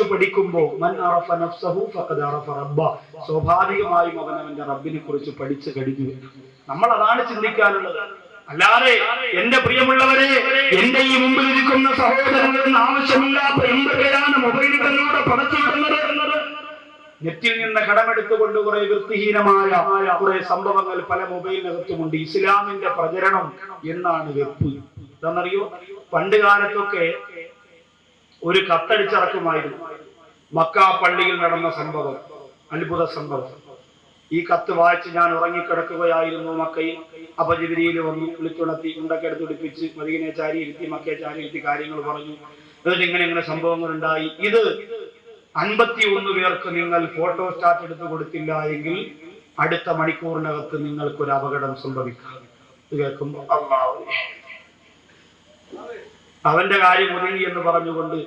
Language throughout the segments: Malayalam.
കുറിച്ച് പഠിക്കുമ്പോൾ മൻ അറഫ നഫ്സഹു ഫഖദ് അറഫ റബ്ബ, സ്വാഭാവികമായും അവൻ അവന്റെ റബ്ബിനെ കുറിച്ച് പഠിച്ചു കഴിഞ്ഞു. നമ്മൾ അതാണ് ചിന്തിക്കാനുള്ളത്. അല്ലാതെ എന്റെ പ്രിയമുള്ളവരെ, എന്റെ ഈ മുമ്പിൽ ഇരിക്കുന്ന സഹോദരങ്ങളിൽ ആവശ്യമില്ലാത്ത എന്തൊക്കെയാണ് മൊബൈലുകളിലൂടെ പടച്ചുവിടുന്നത്. നെറ്റിൽ നിന്ന് കടമെടുത്തുകൊണ്ട് കുറെ വൃത്തിഹീനമായ കുറെ സംഭവങ്ങൾ പല മൊബൈലിനകത്തുമുണ്ട്. ഇസ്ലാമിന്റെ പ്രചരണം എന്നാണ് വെപ്പ്. എന്താണെന്നറിയോ? പണ്ട് കാലത്തൊക്കെ ഒരു കത്തടിച്ചിറക്കുമായിരുന്നു. മക്ക പള്ളിയിൽ നടന്ന സംഭവം, അത്ഭുത സംഭവം. ഈ കത്ത് വായിച്ച് ഞാൻ ഉറങ്ങിക്കിടക്കുകയായിരുന്നു മക്കയിൽ. അപ്പൊ ജിബ്രീൽ വന്നു, വിളിച്ചുണർത്തി, മുണ്ടൊക്കെ എടുത്തുടിപ്പിച്ച് മദീനയെ ചാരി ഇരുത്തി, മക്കയെ ചാരി ഇരുത്തി കാര്യങ്ങൾ പറഞ്ഞു. എന്നിട്ട് ഇങ്ങനെ സംഭവങ്ങൾ ഉണ്ടായി. ഇത് 51 പേർക്ക് നിങ്ങൾ ഫോട്ടോ സ്റ്റാറ്റ് എടുത്ത് കൊടുത്തില്ല എങ്കിൽ അടുത്ത മണിക്കൂറിനകത്ത് നിങ്ങൾക്കൊരു അപകടം സംഭവിക്കാം. ഇത് കേൾക്കുമ്പോ അവന്റെ കാര്യം ഒതുങ്ങി എന്ന് പറഞ്ഞുകൊണ്ട്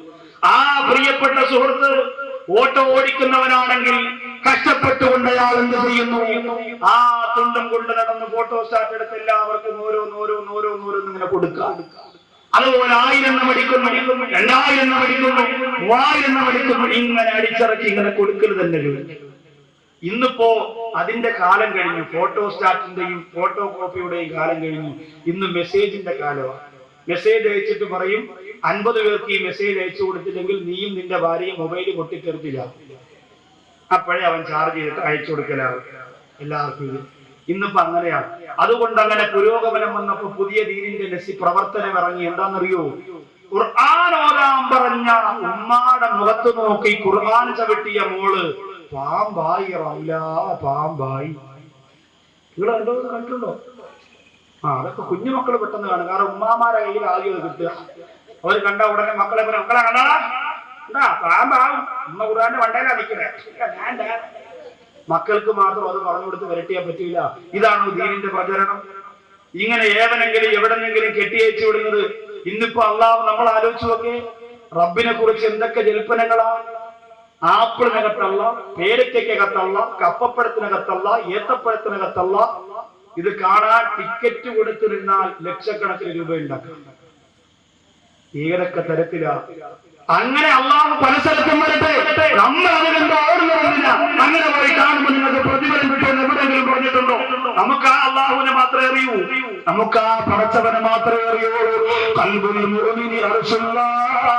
ആ പ്രിയപ്പെട്ട സുഹൃത്ത് ഓട്ടോ ഓടിക്കുന്നവനാണെങ്കിൽ കഷ്ടപ്പെട്ടുകൊണ്ട് അയാൾ എന്ത് ചെയ്യുന്നു? ആ തുണ്ടം കൊണ്ട് നടന്ന് ഫോട്ടോ സ്റ്റാറ്റ് എടുത്ത് എല്ലാവർക്കും ഓരോന്നോരോന്നോരോന്നോരോന്ന് ഇങ്ങനെ കൊടുക്കുക. അതുപോലെ 1000 അടിക്കുന്നു, 2000 അടിക്കുന്നു, 3000 അടിക്കുന്നു, ഇങ്ങനെ അടിച്ചിറക്കി ഇങ്ങനെ കൊടുക്കൽ തന്നെ. ഇന്നിപ്പോ അതിന്റെ കാലം കഴിഞ്ഞു. ഫോട്ടോ സ്റ്റാറ്റിന്റെയും ഫോട്ടോ കോപ്പിയുടെയും കാലം കഴിഞ്ഞു. ഇന്ന് മെസ്സേജിന്റെ കാലമാണ്. മെസ്സേജ് അയച്ചിട്ട് പറയും 50 പേർക്ക് ഈ മെസ്സേജ് അയച്ചു കൊടുത്തില്ലെങ്കിൽ നീയും നിന്റെ ഭാര്യയും മൊബൈൽ പൊട്ടിത്തെറിച്ചില്ല. അപ്പോഴേ അവൻ ചാർജ് ചെയ്തിട്ട് അയച്ചു കൊടുക്കലാണ് എല്ലാവർക്കും. ഇന്നിപ്പോ അങ്ങനെയാണ്. അതുകൊണ്ട് അങ്ങനെ പുരോഗമനം വന്നപ്പോ പുതിയ ദീനിന്റെ പ്രവർത്തനം ഇറങ്ങി. എന്താണെന്നറിയോ? ഖുർആൻ ഓതാൻ പറഞ്ഞ ഉമ്മാടെ മുഖത്ത് നോക്കി ഖുർആൻ ചവിട്ടിയ മോള് പാമ്പായി. പാമ്പായി. നിങ്ങൾ കണ്ടിട്ടുണ്ടോ? അതൊക്കെ കുഞ്ഞുമക്കൾ പെട്ടെന്ന് കാണും. കാരണം ഉമ്മാമാരെ കയ്യിൽ ആദ്യം അത് കിട്ടുക. അവർ കണ്ട ഉടനെ മക്കളെ കണ്ടാ പാമ്പാവും. ഉമ്മ ഖുർആന്റെ വണ്ടയിലാ നിൽക്കുന്നത്. മക്കൾക്ക് മാത്രം അത് പറഞ്ഞു കൊടുത്ത് വരട്ടിയാൻ പറ്റില്ല. ഇതാണോ ദീനിന്റെ പ്രചരണം? ഇങ്ങനെ ഏവനെങ്കിലും എവിടെന്നെങ്കിലും കെട്ടിയേച്ചു വിടുന്നത്. ഇന്നിപ്പോ അള്ളാഹു നമ്മൾ ആലോചിച്ചു നോക്കേ, റബ്ബിനെ കുറിച്ച് എന്തൊക്കെ ജൽപ്പനങ്ങളാണ്. ആപ്പിളിനകത്തല്ല, പേരയ്ക്കകത്തല്ല, കപ്പപ്പഴത്തിനകത്തല്ല, ഏത്തപ്പഴത്തിനകത്തല്ല. ഇത് കാണാൻ ടിക്കറ്റ് കൊടുത്തു നിന്നാൽ ലക്ഷക്കണക്കിന് രൂപ ഉണ്ടാക്കാം. ഏതൊക്കെ തരത്തിലാണ്. അങ്ങനെ അള്ളാഹു പല സ്ഥലത്തും വരട്ടെ. നമ്മൾ അതിനെന്താ ഓടുന്നില്ല. അങ്ങനെ പോയി കാണുമ്പോൾ നിങ്ങൾക്ക് പ്രതിഫലം കിട്ടുമെന്ന് എവിടെയെങ്കിലും പറഞ്ഞിട്ടുണ്ടോ? നമുക്ക് ആ അള്ളാഹുവിനെ മാത്രമേ അറിയൂ. നമുക്ക് ആ പടച്ചവനെ മാത്രമേ അറിയുള്ളൂ. ഖൽബുൽ മുഅ്മിനി അർശുല്ലാഹ്,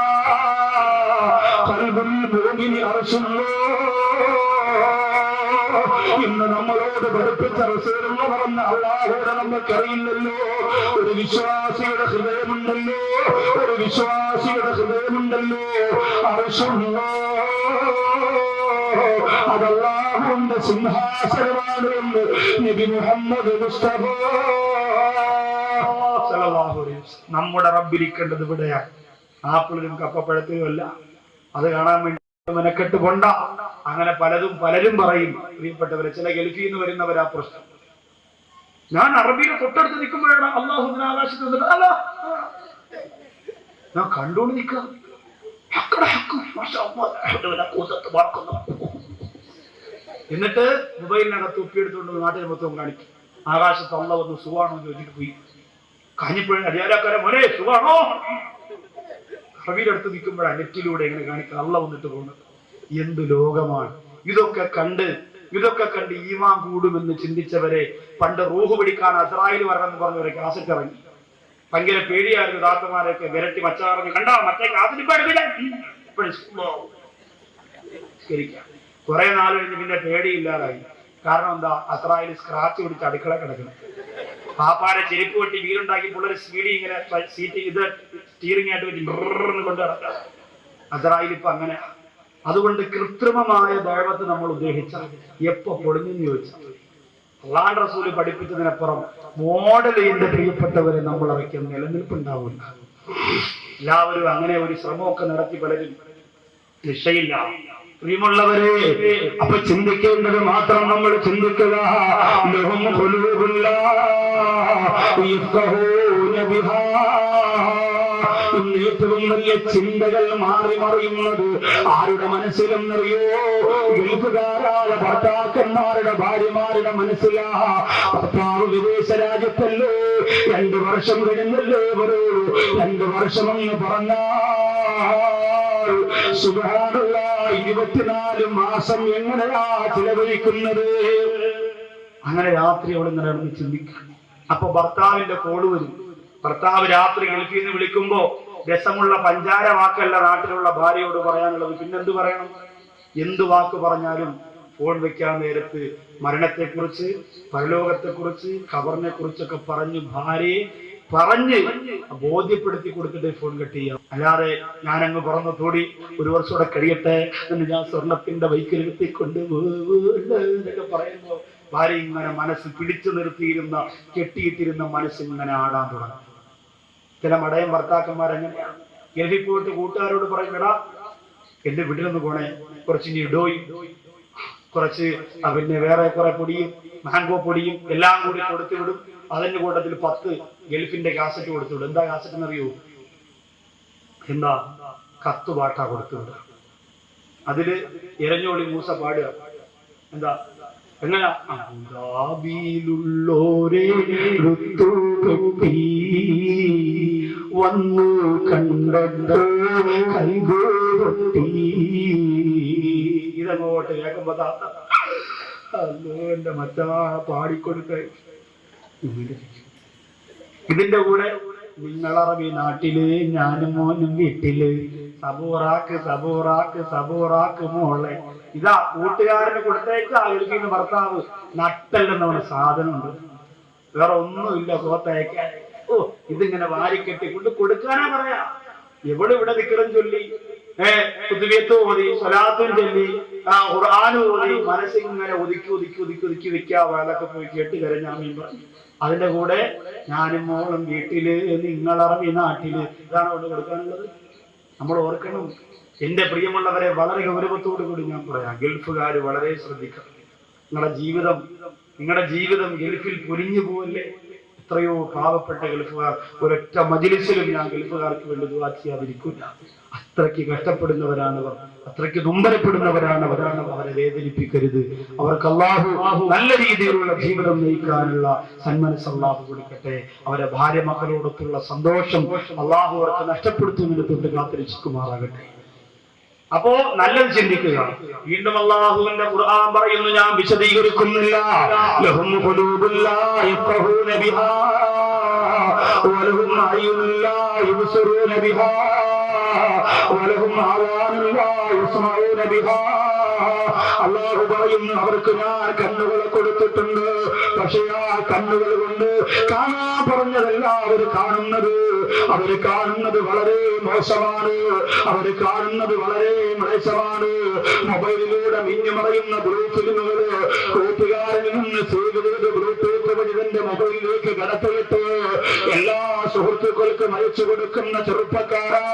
ഖൽബുൽ മുഅ്മിനി അർശുല്ലാഹ്. ഇന്ന് നമ്മളോട് പഠിപ്പിച്ച റസൂലുള്ള പറഞ്ഞ അള്ളാഹുവിനെ നമുക്കറിയില്ലല്ലോ. ഒരു വിശ്വാസിയുടെ ഹൃദയമുണ്ടല്ലോ, ഒരു വിശ്വാസിയുടെ ഹൃദയമുണ്ടല്ലോ. അതല്ലാഹുവിന്റെ സിംഹാസനമാണ് എന്ന് നബി മുഹമ്മദ് മുസ്തഫ സല്ലല്ലാഹു അലൈഹി വസല്ലം. നമ്മുടെ റബ്ബിരിക്കേണ്ടത് ഇവിടെയാണ്, ആപ്പിളിലും കപ്പപ്പഴത്തിലും അല്ല. അത് കാണാൻ വേണ്ടി മെനക്കെട്ട് കൊണ്ട അങ്ങനെ പലരും പറയും. പ്രിയപ്പെട്ടവരെ, ചില ഗൾഫിൽ നിന്ന് വരുന്നവരാ പ്രശ്നം. ഞാൻ അറബിയെ തൊട്ടടുത്ത് നിൽക്കുമ്പോഴാണ് അള്ളാഹു ആകാശത്ത് ഞാൻ കണ്ടുകൊണ്ട് നിൽക്കുക. എന്നിട്ട് മൊബൈലിനകത്ത് ഉപ്പിയെടുത്തുകൊണ്ട് നാട്ടിൽ മൊത്തം കാണിക്കും. ആകാശത്ത് അള്ളാഹ് വന്ന് സുഖാണോ എന്ന് ചോദിച്ചിട്ട് പോയി. കാഞ്ഞിപ്പോഴും അടിയാലാക്കാരെ മോനെ സുഖാണോ? അറബിയുടെ അടുത്ത് നിൽക്കുമ്പോഴാണ് നെറ്റിലൂടെ എങ്ങനെ കാണിക്കുക അള്ളാഹ് വന്നിട്ട് പോകുന്നത്. എന്ത് ലോകമാണ് ഇതൊക്കെ കണ്ട് ഈമാൻ കൂടുമെന്ന് ചിന്തിച്ചവരെ പണ്ട് റൂഹ് പിടിക്കാൻ അസ്രായേൽ വരണമെന്ന് പറഞ്ഞവരെ കാസറ്റ് ഇറങ്ങി. ഭയങ്കര പേടിയായിരുന്നു. ദാത്തമാരെയൊക്കെ വിരട്ടി മച്ചാറങ്ങി കണ്ടാ മറ്റേ കാസറ്റ് കുറെ നാൾ കഴിഞ്ഞ് പിന്നെ പേടിയില്ലാതായി. കാരണം എന്താ? അസ്രായേൽ സ്ക്രാച്ച് പിടിച്ച് അടുക്കള കിടക്കണം. പാപ്പാരെ ചെരുപ്പ് വെട്ടി വീടുണ്ടാക്കി പിള്ളേർ സ്പീഡി ഇങ്ങനെ സീറ്റ് ഇത് സ്റ്റീറിംഗ് ആയിട്ട് വെച്ച് കൊണ്ട് നടക്കാം. അസ്രായേൽ ഇപ്പൊ അങ്ങനെ. അതുകൊണ്ട് കൃത്രിമമായ ദൈവത്തെ നമ്മൾ ഉദ്ദേശിച്ചാൽ എപ്പോ പൊളിഞ്ഞെന്ന് ചോദിച്ചാൽ അല്ലാഹുവിന്റെ റസൂല് പഠിപ്പിച്ചതിനപ്പുറം മോഡൽ എന്റെ പ്രിയപ്പെട്ടവരെ നമ്മൾ ഇറക്കിയ നിലനിൽപ്പുണ്ടാവില്ല. എല്ലാവരും അങ്ങനെ ഒരു ശ്രമമൊക്കെ നടത്തി പലരും രക്ഷയില്ല. പ്രിയമുള്ളവരെ, അപ്പൊ ചിന്തിക്കേണ്ടത് മാത്രം നമ്മൾ ചിന്തിക്കുക. ഏറ്റവും വലിയ ചിന്തകൾ മാറി മറിയുന്നത് ആരുടെ മനസ്സിലെന്നറിയോ? ഗൾഫുകാരായ ഭർത്താക്കന്മാരുടെ ഭാര്യമാരുടെ മനസ്സിലാ. ഭർത്താവ് വിദേശ രാജ്യത്തല്ലോ, 2 വർഷം കഴിഞ്ഞല്ലോ വരൂ. 2 വർഷമെന്ന് പറഞ്ഞാൽ സുബ്ഹാനല്ലാഹ് 24 മാസം എങ്ങനെയാ ചിലവഴിക്കുന്നത്? അങ്ങനെ രാത്രി അവിടെ ഇങ്ങനെ ചിന്തിക്കും. അപ്പൊ ഭർത്താവിന്റെ കോള് വരും. ഭർത്താവ് രാത്രി ഗൾഫിൽ നിന്ന് വിളിക്കുമ്പോ രസമുള്ള പഞ്ചാര വാക്കല്ല നാട്ടിലുള്ള ഭാര്യയോട് പറയാനുള്ളത്. പിന്നെന്ത് പറയണം? എന്ത് വാക്ക് പറഞ്ഞാലും ഫോൺ വെക്കാൻ നേരത്ത് മരണത്തെക്കുറിച്ച്, പരലോകത്തെക്കുറിച്ച്, ഖബറിനെ കുറിച്ചൊക്കെ പറഞ്ഞ് ഭാര്യയെ പറഞ്ഞ് ബോധ്യപ്പെടുത്തി കൊടുത്തിട്ട് ഫോൺ കട്ട് ചെയ്യാം. അല്ലാതെ ഞാനങ്ങ് പറന്നു തോടി 1 വർഷം കൂടെ കഴിയട്ടെ എന്ന് ഞാൻ സ്വർണത്തിന്റെ ബൈക്കിലെത്തിക്കൊണ്ട് എന്നൊക്കെ പറയുമ്പോ ഭാര്യ ഇങ്ങനെ മനസ്സ് പിടിച്ചു നിർത്തിയിരുന്ന, കെട്ടിയിട്ടിരുന്ന മനസ്സിങ്ങനെ ആടാൻ തുടങ്ങും. ചില മടയൻ ഭർത്താക്കന്മാരെങ്ങനെയാണ്? ഗൾഫിൽ പോയിട്ട് കൂട്ടുകാരോട് പറയും, എടാ എന്റെ വീട്ടിലൊന്ന് പോണേ, കുറച്ച് ഇഡോയും കുറച്ച് പിന്നെ വേറെ കുറെ പൊടിയും മാംഗോ പൊടിയും എല്ലാം കൂടി കൊടുത്തു വിടും. അതിന്റെ കൂട്ടത്തിൽ 10 ഗൾഫിന്റെ കാസറ്റ് കൊടുത്തു വിടും. എന്താ കാസറ്റ് എന്നറിയോ? എന്താ? കത്തുപാട്ടാ കൊടുത്തു വിടുക. അതില് ഇരഞ്ഞോളി മൂസ പാടുക. എന്താ? എങ്ങനാ? അബുദാബിയിലുള്ളോരേ ഋതുകെട്ടി വന്നു കണ്ടോ കൈകോട്ടി. ഇതങ്ങോട്ട് കേൾക്കുമ്പോ അല്ലോ എന്റെ മറ്റാ പാടിക്കൊടുക്ക. ഇതിന്റെ കൂടെ നിങ്ങളറബി നാട്ടില് ഞാനും മോനും വീട്ടില് സബൂറാക്ക് സബൂറാക്ക് സബൂറാക്ക് മോളെ. ഇതാ കൂട്ടുകാരന് കൊടുത്തേക്ക് ആയിരിക്കുന്ന ഭർത്താവ് നട്ടല്ലെന്നവന് സാധനമുണ്ട്, വേറെ ഒന്നുമില്ല കോത്തയക്കാൻ. ഓ ഇതിങ്ങനെ വാരിക്കെട്ടി കൊണ്ട് കൊടുക്കാനാ പറയാ. എവിടെ ഇവിടെ ദിക്റും ചൊല്ലി കുതുബിയത്തും ഓതി സ്വലാത്തും ചൊല്ലി ഖുർആനും ഓതി മനസ്സിങ്ങനെ ഒതുക്കി ഒതുക്കി ഒതുക്കി ഒതുക്കി വെക്കാ. വേളൊക്കെ പോയി കേട്ട് കരഞ്ഞാമീൻ പറഞ്ഞു. അതിന്റെ കൂടെ ഞാനും മോളും വീട്ടില് നിങ്ങളറബി നാട്ടില്. ഇതാണ് അവിടെ കൊടുക്കാനുള്ളത്. നമ്മൾ ഓർക്കണം. എന്റെ പ്രിയമുള്ളവരെ, വളരെ ഗൗരവത്തോടു കൂടി ഞാൻ പറയാം, ഗൾഫുകാർ വളരെ ശ്രദ്ധിക്കണം. നിങ്ങളുടെ ജീവിതം ഗൾഫിൽ പൊലിഞ്ഞു പോവല്ലേ? എത്രയോ പാവപ്പെട്ട ഗൾഫുകാർ, ഒരൊറ്റ മജ്‌ലിസിലും ഞാൻ ഗൾഫുകാർക്ക് വേണ്ടി ദുആ ചെയ്യാതിരിക്കില്ല. അത്രയ്ക്ക് കഷ്ടപ്പെടുന്നവരാണവർ, അത്രയ്ക്ക് ദുമ്പരപ്പെടുന്നവരാണവർ. അവരെ വേദനിപ്പിക്കരുത്. അവർക്ക് അല്ലാഹു നല്ല രീതിയിലുള്ള ജീവിതം നയിക്കാനുള്ള സന്മനസ് അല്ലാഹു കൊടുക്കട്ടെ. അവരെ ഭാര്യ മക്കളോടൊത്തുള്ള സന്തോഷം അല്ലാഹു അവർക്ക് നഷ്ടപ്പെടുത്തുന്നതിന് തൊട്ട് കാത്തിരക്ഷിക്കുമാറാകട്ടെ. അപ്പോ നല്ലത് ചിന്തിക്കുക. വീണ്ടും അല്ലാഹുവിന്റെ ഖുർആൻ പറയുന്നു, ഞാൻ വിശദീകരിക്കുന്നില്ല. ലഹും ഖുലൂബുൻ ലാ യഫഖഹൂന ബിഹാ വലഹും അയ്യുൻ ലാ യുബ്സിറൂന ബിഹാ വലഹും ആദാനുൻ ലാ യസ്മഊന ബിഹാ. അല്ലാഹു പറയുന്നു, അവർക്ക് ഞാൻ കണ്ണുകളെ കൊടുത്തിട്ടുണ്ട്, പക്ഷേ ആ കണ്ണുകൾ കൊണ്ട് കാണാൻ പറഞ്ഞതല്ല അവർ കാണുന്നത് വളരെ മോശമാണ്. അവർ കാണുന്നത് വളരെ മോശമാണ്. മൊബൈലിലൂടെ മിന്നിമറയുന്ന ബ്ലൂടൂത്തുകൾ കൂട്ടുകാരിൽ നിന്ന് സേവ് ചെയ്ത് ബ്ലൂടൂത്ത് വഴി തന്റെ മൊബൈലിലേക്ക് കടത്തിയിട്ട് എല്ലാ സുഹൃത്തുക്കൾക്കും അയച്ചു കൊടുക്കുന്ന ചെറുപ്പക്കാരാ,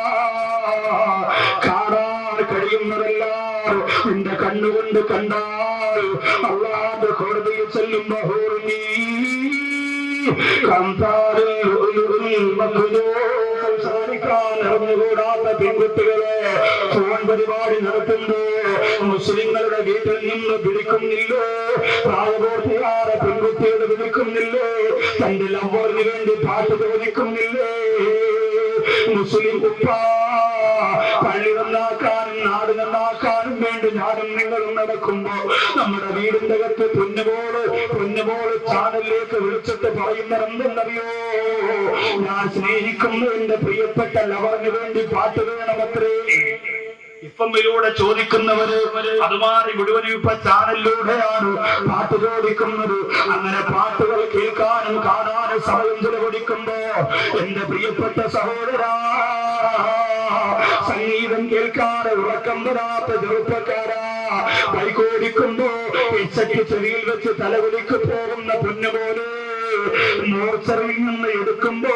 കാണാൻ കഴിയുന്നതെല്ലാം നിന്റെ കണ്ണുകൊണ്ട് കണ്ടാൽ അല്ലാഹുവിന്റെ കോടതിയിൽ ചെല്ലുമ്പോ അറിഞ്ഞുകൂടാത്ത പെൺകുട്ടികളെ ഫോൺ പരിപാടി നടത്തുന്നു. മുസ്ലിങ്ങളുടെ വീട്ടിൽ നിന്ന് വിളിക്കുന്നില്ലോ, പ്രായപൂർത്തിയായ പെൺകുട്ടികളെ വിളിക്കുന്നില്ലേ, തന്റെ ലവറിന് വേണ്ടി പാട്ട് ചോദിക്കുന്നില്ലേ. മുസ്ലിം ഉപ്പ പള്ളി നന്നാക്കാനും നാട് നന്നാക്കാനും വേണ്ടി ഞാനും നിങ്ങളും നടക്കുമ്പോ നമ്മുടെ വീടിന്റെ അകത്ത് പൊന്നുപോലെ ചാനലിലേക്ക് വിളിച്ചിട്ട് പറയുന്നത് എന്തെന്നറിയോ? ഞാൻ സ്നേഹിക്കുന്നു എന്റെ പ്രിയപ്പെട്ട ലവറിന് വേണ്ടി പാട്ട് വേണമത്രേ. ഇഫമിലൂടെ ചോദിക്കുന്നവര് അതുമാറി മുഴുവനും ഇപ്പൊ ചാനലിലൂടെയാണ് പാട്ട് ചോദിക്കുന്നത്. അങ്ങനെ പാട്ടുകൾ കേൾക്കാനും കാണാനും സമയം ചെലവഴിക്കുമ്പോ എന്റെ പ്രിയപ്പെട്ട സഹോദരാ, സംഗീതം കേൾക്കാതെ ഉറക്കം വരാത്ത ചെറുപ്പക്കാരാ, ബൈക്കോടിക്കുമ്പോ ചെവിയിൽ വെച്ച് തലകുലിക്ക് പോകുന്ന പൊന്നുപോലെ മോർച്ചറിൽ നിന്ന് എടുക്കുമ്പോ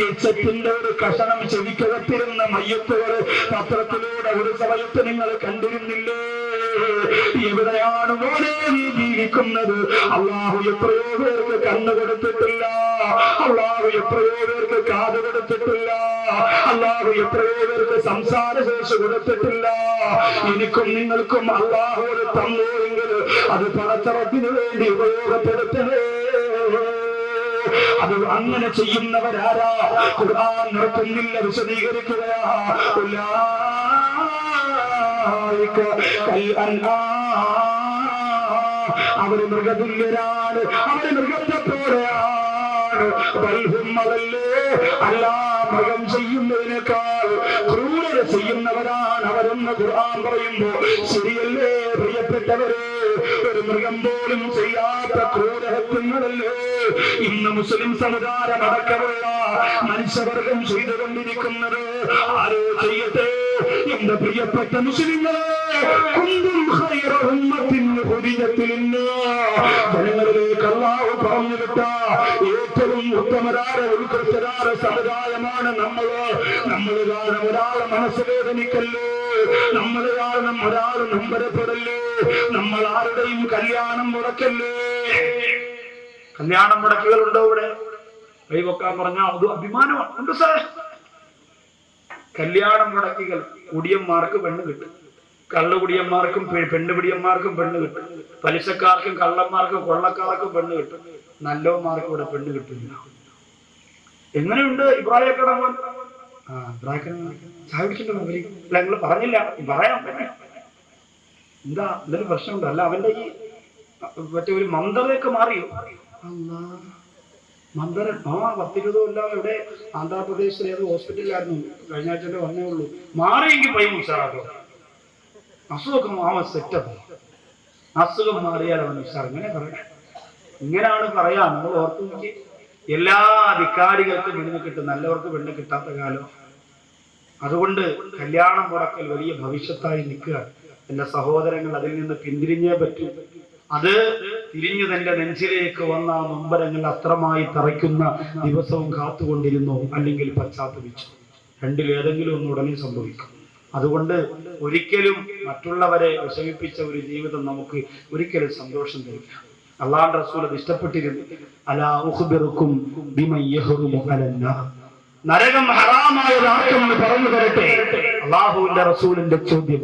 ഇച്ചത്തിന്റെ ഒരു കഷണം ചെവിക്കകത്തിരുന്ന മയ്യത്തുകൾ പത്രത്തിലൂടെ ഒരു സമയത്ത് നിങ്ങൾ കണ്ടിരുന്നില്ലേ? എവിടെയാണ് മോനെ നീ ജീവിക്കുന്നത്? അല്ലാഹു എത്രയോ പേർക്ക് കണ്ണ് കൊടുത്തിട്ടില്ല, അല്ലാഹു എത്രയോ പേർക്ക് കാത് കൊടുത്തിട്ടില്ല, അല്ലാഹു എത്രയോ പേർക്ക് സംസാരശേഷി കൊടുത്തിട്ടില്ല. എനിക്കും നിങ്ങൾക്കും അല്ലാഹു ഒരു തന്നോയെങ്കിൽ അത് പണച്ചറത്തിന് വേണ്ടി ഉപയോഗപ്പെടുത്തണേ. അത് അങ്ങനെ ചെയ്യുന്നവരാരാ? ഖുർആൻ നിർത്തുന്നില്ല, വിശദീകരിക്കുകയാ. അവര് മൃഗതുല്യരാണ്, അവര് മൃഗത്തോടെയാണ്. അതല്ലേ അല്ല, മൃഗം ചെയ്യുന്നതിനേക്കാൾ ക്രൂരത ചെയ്യുന്നവരാണ് അവരെന്ന് ഖുർആൻ പറയുമ്പോ ശരിയല്ലേ പ്രിയപ്പെട്ടവരെ? ഒരു മൃഗം പോലും ചെയ്യാത്ത ക്രൂരഹത്യങ്ങളല്ലേ ഇന്ന് മുസ്ലിം സമുദായം അടക്കമുള്ള മനുഷ്യവർഗം ചെയ്തുകൊണ്ടിരിക്കുന്നത്? ആരോ ചെയ്യട്ടെ എന്റെ പ്രിയപ്പെട്ട മുസ്ലിങ്ങളെ. ജനങ്ങളിലേക്ക് അല്ലാഹു പറഞ്ഞു വിട്ട ഏറ്റവും ഉത്തമരായ ഉത്കൃഷ്ടരായ സമുദായമാണ് നമ്മള്. നമ്മൾ കാരണം ഒരാളെ മനസ്സ് വേദനിക്കല്ലോ, നമ്മൾ കാരണം ഒരാൾ നമ്പരപ്പെടല്ലേ, നമ്മൾ ആരുടെയും കല്യാണം മുടക്കല്ലേ. കല്യാണം മുടക്കുകളുണ്ടോ ഇവിടെ? കൈവക്കാൻ പറഞ്ഞാൽ അത് അഭിമാനമാണ്. ഉണ്ട് സാർ, കല്യാണം മുടക്കികൾ കുടിയന്മാർക്ക് പെണ്ണ് കിട്ടും, കള്ളുകുടിയന്മാർക്കും പെണ്ണുപിടിയന്മാർക്കും പെണ്ണ് കിട്ടും, പലിശക്കാർക്കും കള്ളന്മാർക്കും കൊള്ളക്കാർക്കും പെണ്ണ് കിട്ടും, നല്ലവന്മാർക്കും ഇവിടെ പെണ്ണ് കിട്ടില്ല. എങ്ങനെയുണ്ട് ഇബ്രാഹിം കടമോൻ? ചായ കുടിച്ചിട്ടുണ്ടോ? അല്ല, നിങ്ങൾ പറഞ്ഞില്ല, പറയാം. എന്താ എന്തൊരു പ്രശ്നമുണ്ടോ? അല്ല, അവന്റെ ഈ മറ്റേ ഒരു മന്ദതയൊക്കെ മാറിയോ? മന്ദരൻ 10-20 കൊല്ലം ഇവിടെ ആന്ധ്രാപ്രദേശിലെ ഏത് ഹോസ്പിറ്റലിലായിരുന്നു, കഴിഞ്ഞ ആഴ്ച വന്നേ ഉള്ളൂ. മാറിയെങ്കിൽ പയ്യും ഉഷാറാക്കോ. അസുഖം സെറ്റപ്പ്, അസുഖം മാറിയാൽ അവൻ ഉഷാർ. ഇങ്ങനെ പറയാം, ഇങ്ങനെയാണ് പറയാ. നമ്മൾ ഓർത്തു നോക്കി, എല്ലാ അധികാരികൾക്കും പെണ്ണ് കിട്ടും, നല്ലവർക്ക് പെണ്ണ് കിട്ടാത്ത കാലം. അതുകൊണ്ട് കല്യാണം മുടക്കൽ വലിയ ഭവിഷ്യത്തായി നിൽക്കുക. എന്റെ സഹോദരങ്ങൾ അതിൽ നിന്ന് പിന്തിരിഞ്ഞേ പറ്റൂ. അത് തിരിഞ്ഞു തന്റെ നെഞ്ചിലേക്ക് വന്ന ആ നൊമ്പരങ്ങൾ അത്രമായി തറയ്ക്കുന്ന ദിവസവും കാത്തുകൊണ്ടിരുന്നു, അല്ലെങ്കിൽ പശ്ചാത്തപിച്ചു. രണ്ടിലേതെങ്കിലും ഒന്ന് ഉടനെ സംഭവിക്കും. അതുകൊണ്ട് ഒരിക്കലും മറ്റുള്ളവരെ വിഷമിപ്പിച്ച ഒരു ജീവിതം നമുക്ക് ഒരിക്കലും സന്തോഷം തരില്ല. അല്ലാഹുവിന്റെ റസൂൽ അത് ഇഷ്ടപ്പെട്ടിരുന്നു. അലാ ഉഖ്ബിറുക്കും ബിമൻ യഹ്റുമു അലന്നാർ, നരകം ഹറാമായതാണെന്ന് പറഞ്ഞു തരട്ടെ. അല്ലാഹുവിന്റെ റസൂലിന്റെ ചോദ്യം.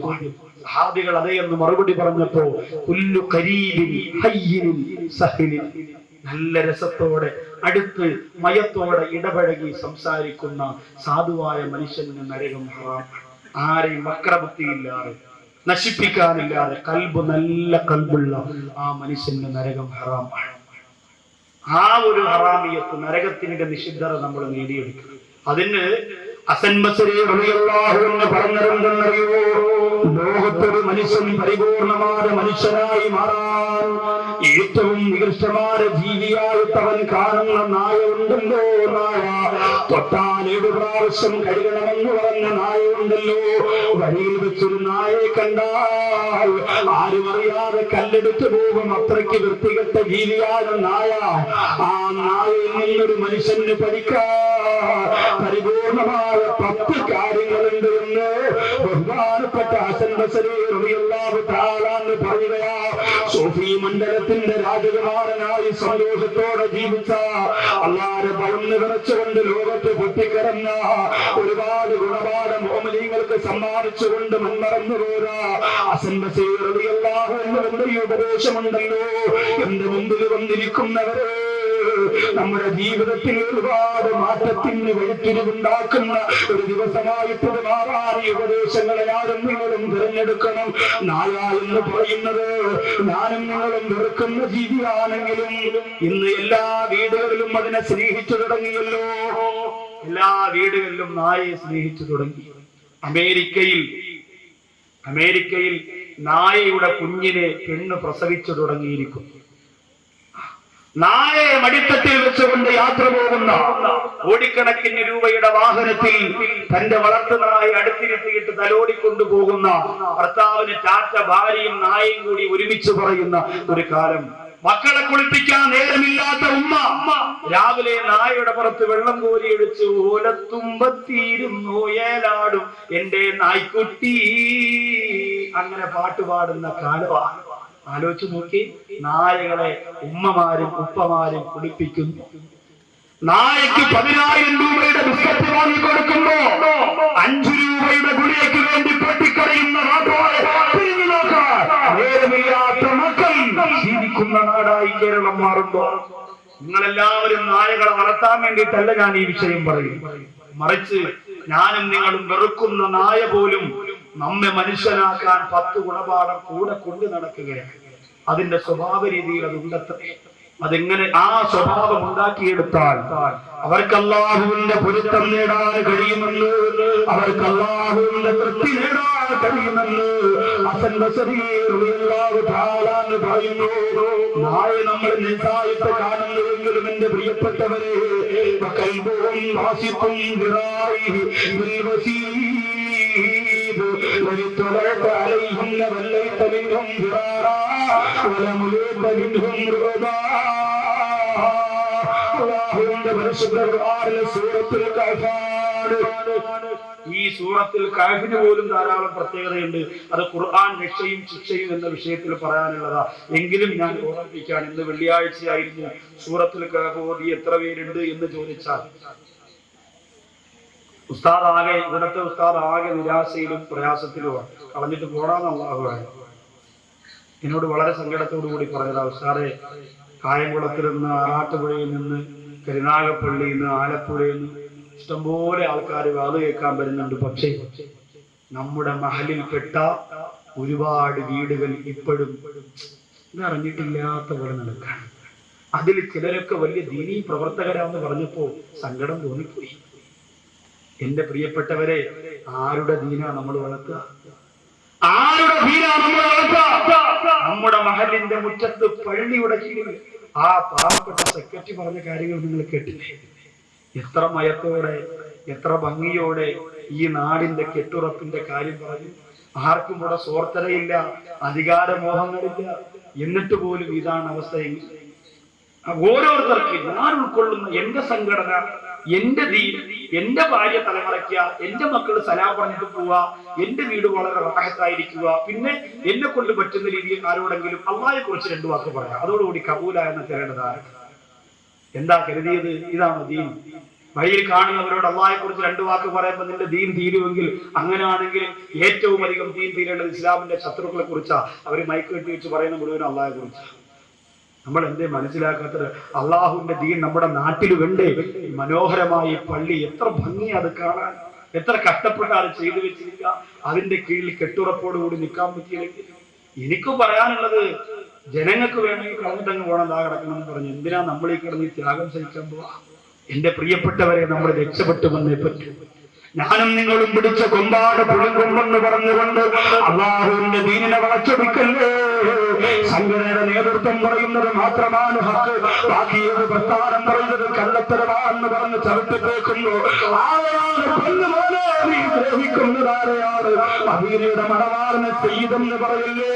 സഹാബികൾ അതേ എന്ന് മറുപടി പറഞ്ഞപ്പോ കുല്ലു ഖരീബിൻ ഹയ്യിൻ സഹലിൻ, നല്ല രസത്തോടെ അടുത്ത് മയത്തോടെ ഇടപഴകി സംസാരിക്കുന്ന സാധുവായ മനുഷ്യന് നരകം ഹറാം. ആരെയും വക്രബുദ്ധിയില്ലാതെ നശിപ്പിക്കാനില്ലാതെ കൽബ് നല്ല കൽബുള്ള ആ മനുഷ്യന് നരകം ഹറാമാണ്. ആ ഒരു ഹറാമിയത്ത്, നരകത്തിന്റെ നിഷിദ്ധത നമ്മൾ നേടിയെടുക്കും. അതിന് ഹസൻ ബസ്രി റളിയല്ലാഹു അൻഹു പറഞ്ഞിരുന്നറിയോ, ലോകത്തൊരു മനുഷ്യൻ പരിപൂർണമായ മനുഷ്യനായി മാറാൻ ഏറ്റവും നികൃഷ്ടമായ ജീവിയായിട്ട് അവൻ കാണുന്ന നായ ഉണ്ടല്ലോ, നായ തൊട്ടാൽ 7 പ്രാവശ്യം കഴുകണമെന്ന് പറഞ്ഞ നായ ഉണ്ടല്ലോ. വഴിയിൽ വെച്ചൊരു നായയെ കണ്ടാൽ ആരും അറിയാതെ കല്ലെടുത്തു പോകും, അത്രയ്ക്ക് വൃത്തികെട്ട ജീവിയാണ് നായ. ആ നായയിൽ നിന്നൊരു മനുഷ്യന് പഠിക്കാൻ പരിപൂർണമായ 10 കാര്യങ്ങളുണ്ട് എന്ന് ബഹുമാനപ്പെട്ട ഹസൻ ബസ്രി റളിയല്ലാഹു തആല അൻഹു പറയുകയാ. സൂഫി മണ്ഡലത്തിന്റെ രാജകുമാരനായി സന്തോഷത്തോടെ ജീവിച്ച, അല്ലാഹുവിനെ ഭയന്ന് വിറച്ചുകൊണ്ട് ലോകത്ത് പൊട്ടിക്കിടന്ന, ഒരുപാട് ഗുണപാഠ മുഅ്മിനീങ്ങൾക്ക് സമ്മാനിച്ചുകൊണ്ട് മൺമറന്നു പോരാ ഹസൻ ബസ്രി റളിയല്ലാഹു അൻഹുവിന്റെ ഉപദേശമുണ്ടല്ലോ. എന്റെ മുമ്പിൽ വന്നിരിക്കുന്നവരെ, നമ്മുടെ ജീവിതത്തിൽ ഒരുപാട് മാറ്റത്തിന് വഴിത്തിരിവുണ്ടാക്കുന്ന ഒരു ദിവസമായിട്ട് മാറാൻ ഈ ഉപദേശങ്ങളെ ഞാനും നിങ്ങളും തിരഞ്ഞെടുക്കണം. നായ എന്ന് പറയുന്നത് ഞാനും നിങ്ങളും വെറുക്കുന്ന ജീവിയാണെങ്കിലും ഇന്ന് എല്ലാ വീടുകളിലും അതിനെ സ്നേഹിച്ചു തുടങ്ങിയല്ലോ. എല്ലാ വീടുകളിലും നായയെ സ്നേഹിച്ചു തുടങ്ങി. അമേരിക്കയിൽ നായയുടെ കുഞ്ഞിനെ പെണ്ണ് പ്രസവിച്ചു തുടങ്ങിയിരിക്കുന്നു. നായയെ മടിത്തട്ടിൽ വെച്ചുകൊണ്ട് യാത്ര പോകുന്ന, കോടിക്കണക്കിന് രൂപയുടെ വാഹനത്തിൽ തന്റെ വളർത്തുനായെ അടുത്തിരുത്തിയിട്ട് തലോടിക്കൊണ്ടുപോകുന്ന, ഭർത്താവിന് ചാറ്റ ഭാര്യയും നായയും കൂടി ഒരുമിച്ച് പറയുന്ന ഒരു കാലം. മക്കളെ കുളിപ്പിക്കാൻ നേരമില്ലാത്ത ഉമ്മ രാവിലെ നായയുടെ പുറത്ത് വെള്ളം കോരിയൊഴിച്ച് ഓലത്തുമ്പത്തിരുന്നു ഏലാടും എന്റെ നായ്ക്കുട്ടി, അങ്ങനെ പാട്ടുപാടുന്ന കാലമാണ്. ആലോചിച്ച് നോക്കി, നായകളെ ഉമ്മമാരും ഉപ്പമാരും കുളിപ്പിക്കുന്നു. നായക്ക് 10,000 രൂപയുടെ ബിസ്ക്കറ്റ് വാങ്ങിക്കൊടുക്കുമ്പോ 5 രൂപയുടെ ഗുളികയ്ക്ക് വേണ്ടി പൊട്ടിക്കറിയുന്ന നേരമില്ലാത്ത മക്കൾ ജീവിക്കുന്ന നാടായി കേരളം മാറുമ്പോ, നിങ്ങളെല്ലാവരും നായകളെ വളർത്താൻ വേണ്ടിയിട്ടല്ല ഞാൻ ഈ വിഷയം പറയും. മറിച്ച് ഞാനും നിങ്ങളും വെറുക്കുന്ന നായ പോലും നമ്മെ മനുഷ്യനാക്കാൻ 10 ഗുണപാഠം കൂടെ കൊണ്ടു നടക്കുകയാണ്. അതിന്റെ സ്വഭാവ രീതിയിൽ അതുണ്ടത്രേ. അതെങ്ങനെ ആ സ്വഭാവം ഉണ്ടാക്കിയെടുത്താൽ അവർക്ക് അല്ലാഹുവിന്റെ പൊരുത്തം നേടാൻ കഴിയുമെന്ന്, അവർക്ക് അല്ലാഹുവിന്റെ തൃപ്തി നേടാൻ കഴിയുമെന്ന് ഹസൻ ബസരി റളിയല്ലാഹു തആല അൻഹു പറയുന്നു. നാളെ നമ്മൾ നിസായത്തെ കാണുന്നുവെങ്കിലും എന്റെ പ്രിയപ്പെട്ടവരെ, വകൽബുഹും വാസിഖും ബിറായിഹി ബിൽ വസീദ് വലിത്തലഅത അലൈഹിം വല്ലൈത മിൻഹും ബിറാറാ വലമുലൂത മിൻഹും റുബാ. ഈ സൂറത്തുൽ കഹ്ഫിന് പോലും ധാരാളം പ്രത്യേകതയുണ്ട്. അത് ഖുർആൻ രക്ഷയും ശിക്ഷയും എന്ന വിഷയത്തിൽ പറയാനുള്ളതാ. എങ്കിലും ഞാൻ ഓർമ്മിപ്പിക്കാൻ, ഇന്ന് വെള്ളിയാഴ്ചയായിരുന്നു. സൂറത്തുൽ കഹ്ഫ് ഓതി എത്ര പേരുണ്ട് എന്ന് ചോദിച്ചാൽ ഇവിടുത്തെ ഉസ്താദ് ആകെ നിരാശയിലും പ്രയാസത്തിലുമാണ്. കളഞ്ഞിട്ട് പോടാന്ന് അല്ലാഹുവാണ് എന്നോട് വളരെ സങ്കടത്തോടു കൂടി പറഞ്ഞതാ. ഉസ്താദെ, കായംകുളത്തിൽ നിന്ന്, ആറാട്ടുപുഴയിൽ നിന്ന്, കരുനാഗപ്പള്ളിയിൽ നിന്ന്, ആലപ്പുഴയിൽ നിന്ന് ഇഷ്ടംപോലെ ആൾക്കാർ വാത് കേൾക്കാൻ വരുന്നുണ്ട്. പക്ഷേ നമ്മുടെ മഹലിൽപ്പെട്ട ഒരുപാട് വീടുകൾ ഇപ്പോഴും ഇതറിഞ്ഞിട്ടില്ലാത്ത പോലെ നടക്കാണ്. അതിൽ ചിലരൊക്കെ വലിയ ദീനീ പ്രവർത്തകരാന്ന് പറഞ്ഞപ്പോ സങ്കടം തോന്നിപ്പോയി. എന്റെ പ്രിയപ്പെട്ടവരെ, ആരുടെ ദീനാ നമ്മൾ വളർത്തുക? ആരുടെ ദീനാ നമ്മൾ വളർത്തുക? നമ്മുടെ മഹലിന്റെ മുറ്റത്ത് പള്ളിയുടെ കീഴിൽ ആ പാവപ്പെട്ട സെക്രട്ടറി പറഞ്ഞ കാര്യങ്ങൾ നിങ്ങൾ കേട്ടില്ലേ? എത്ര മയത്തോടെ, എത്ര ഭംഗിയോടെ ഈ നാടിന്റെ കെട്ടുറപ്പിന്റെ കാര്യം പറഞ്ഞു. ആർക്കും ഇവിടെ സ്വാർത്ഥതയില്ല, അധികാരമോഹങ്ങളില്ല. എന്നിട്ട് പോലും ഇതാണ് അവസ്ഥയെങ്കിൽ ഓരോരുത്തർക്കും ഞാൻ ഉൾക്കൊള്ളുന്ന എന്റെ സംഘടന, എന്റെ ദീൻ, എന്റെ ഭാര്യ തലമറയ്ക്കുക, എന്റെ മക്കൾ സലാം പറഞ്ഞിട്ട് പോവുക, എന്റെ വീട് വളരെ റാഹത്തായിരിക്കുക, പിന്നെ എന്നെ കൊണ്ട് പറ്റുന്ന രീതിയിൽ ആരോടെങ്കിലും അള്ളാഹയെ കുറിച്ച് 2 വാക്ക് പറയാം, അതോടുകൂടി കബൂലായെന്ന് തരേണ്ടതാണ്. എന്താ കരുതിയത്? ഇതാണ് ദീൻ. വഴിയിൽ കാണുന്നവരോട് അള്ളാഹയെ കുറിച്ച് 2 വാക്ക് പറയുമ്പോൾ നിന്റെ ദീൻ തീരുമെങ്കിൽ, അങ്ങനെയാണെങ്കിൽ ഏറ്റവും അധികം ദീൻ തീരേണ്ടത് ഇസ്ലാമിന്റെ ശത്രുക്കളെ കുറിച്ചാ. അവർ മൈക്ക് കെട്ടി വെച്ച് പറയുന്ന മുഴുവൻ അള്ളാഹയെ കുറിച്ച്. നമ്മൾ എന്തേ മനസ്സിലാക്കാത്തത്? അള്ളാഹുവിന്റെ ദീൻ നമ്മുടെ നാട്ടിൽ വേണ്ടേ? മനോഹരമായി പള്ളി, എത്ര ഭംഗി അത് കാണാൻ, എത്ര കഷ്ടപ്പെട്ട് അത് ചെയ്തു വെച്ചിരിക്കുക. അതിന്റെ കീഴിൽ കെട്ടുറപ്പോടുകൂടി നിൽക്കാൻ പറ്റിയില്ലെങ്കിൽ. എനിക്ക് പറയാനുള്ളത്, ജനങ്ങൾക്ക് വേണമെങ്കിൽ കളഞ്ഞിട്ടങ്ങ് പോകണം, ദാ കിടക്കണമെന്ന് പറഞ്ഞു. എന്തിനാ നമ്മൾ ഈ കിടന്ന് ത്യാഗം സഹിക്കാൻ പോവാ? എന്റെ പ്രിയപ്പെട്ടവരെ, നമ്മൾ രക്ഷപ്പെട്ടു വന്നേ പറ്റൂ. ഞാനും നിങ്ങളും പിടിച്ച കൊമ്പാട് പുളികൊണ്ടെന്ന് പറഞ്ഞുകൊണ്ട് അല്ലാഹുവിന്റെ ദീനിനെ വളച്ചൊടുക്കല്ലേ. സംഘടനയുടെ നേതൃത്വം പറയുന്നത് മാത്രമാണ് ഹക്ക്, ബാക്കിയത് പ്രസ്ഥാനം പറയുന്നത് കള്ളത്തരമാണെന്ന് പറഞ്ഞ് ചവിട്ടിത്തേക്കുന്നു. ദ്രോഹിക്കുന്നതാരെയാണ്? അബീരയുടെ മണവാറിനെ ചെയ്തെന്ന് പറയല്ലേ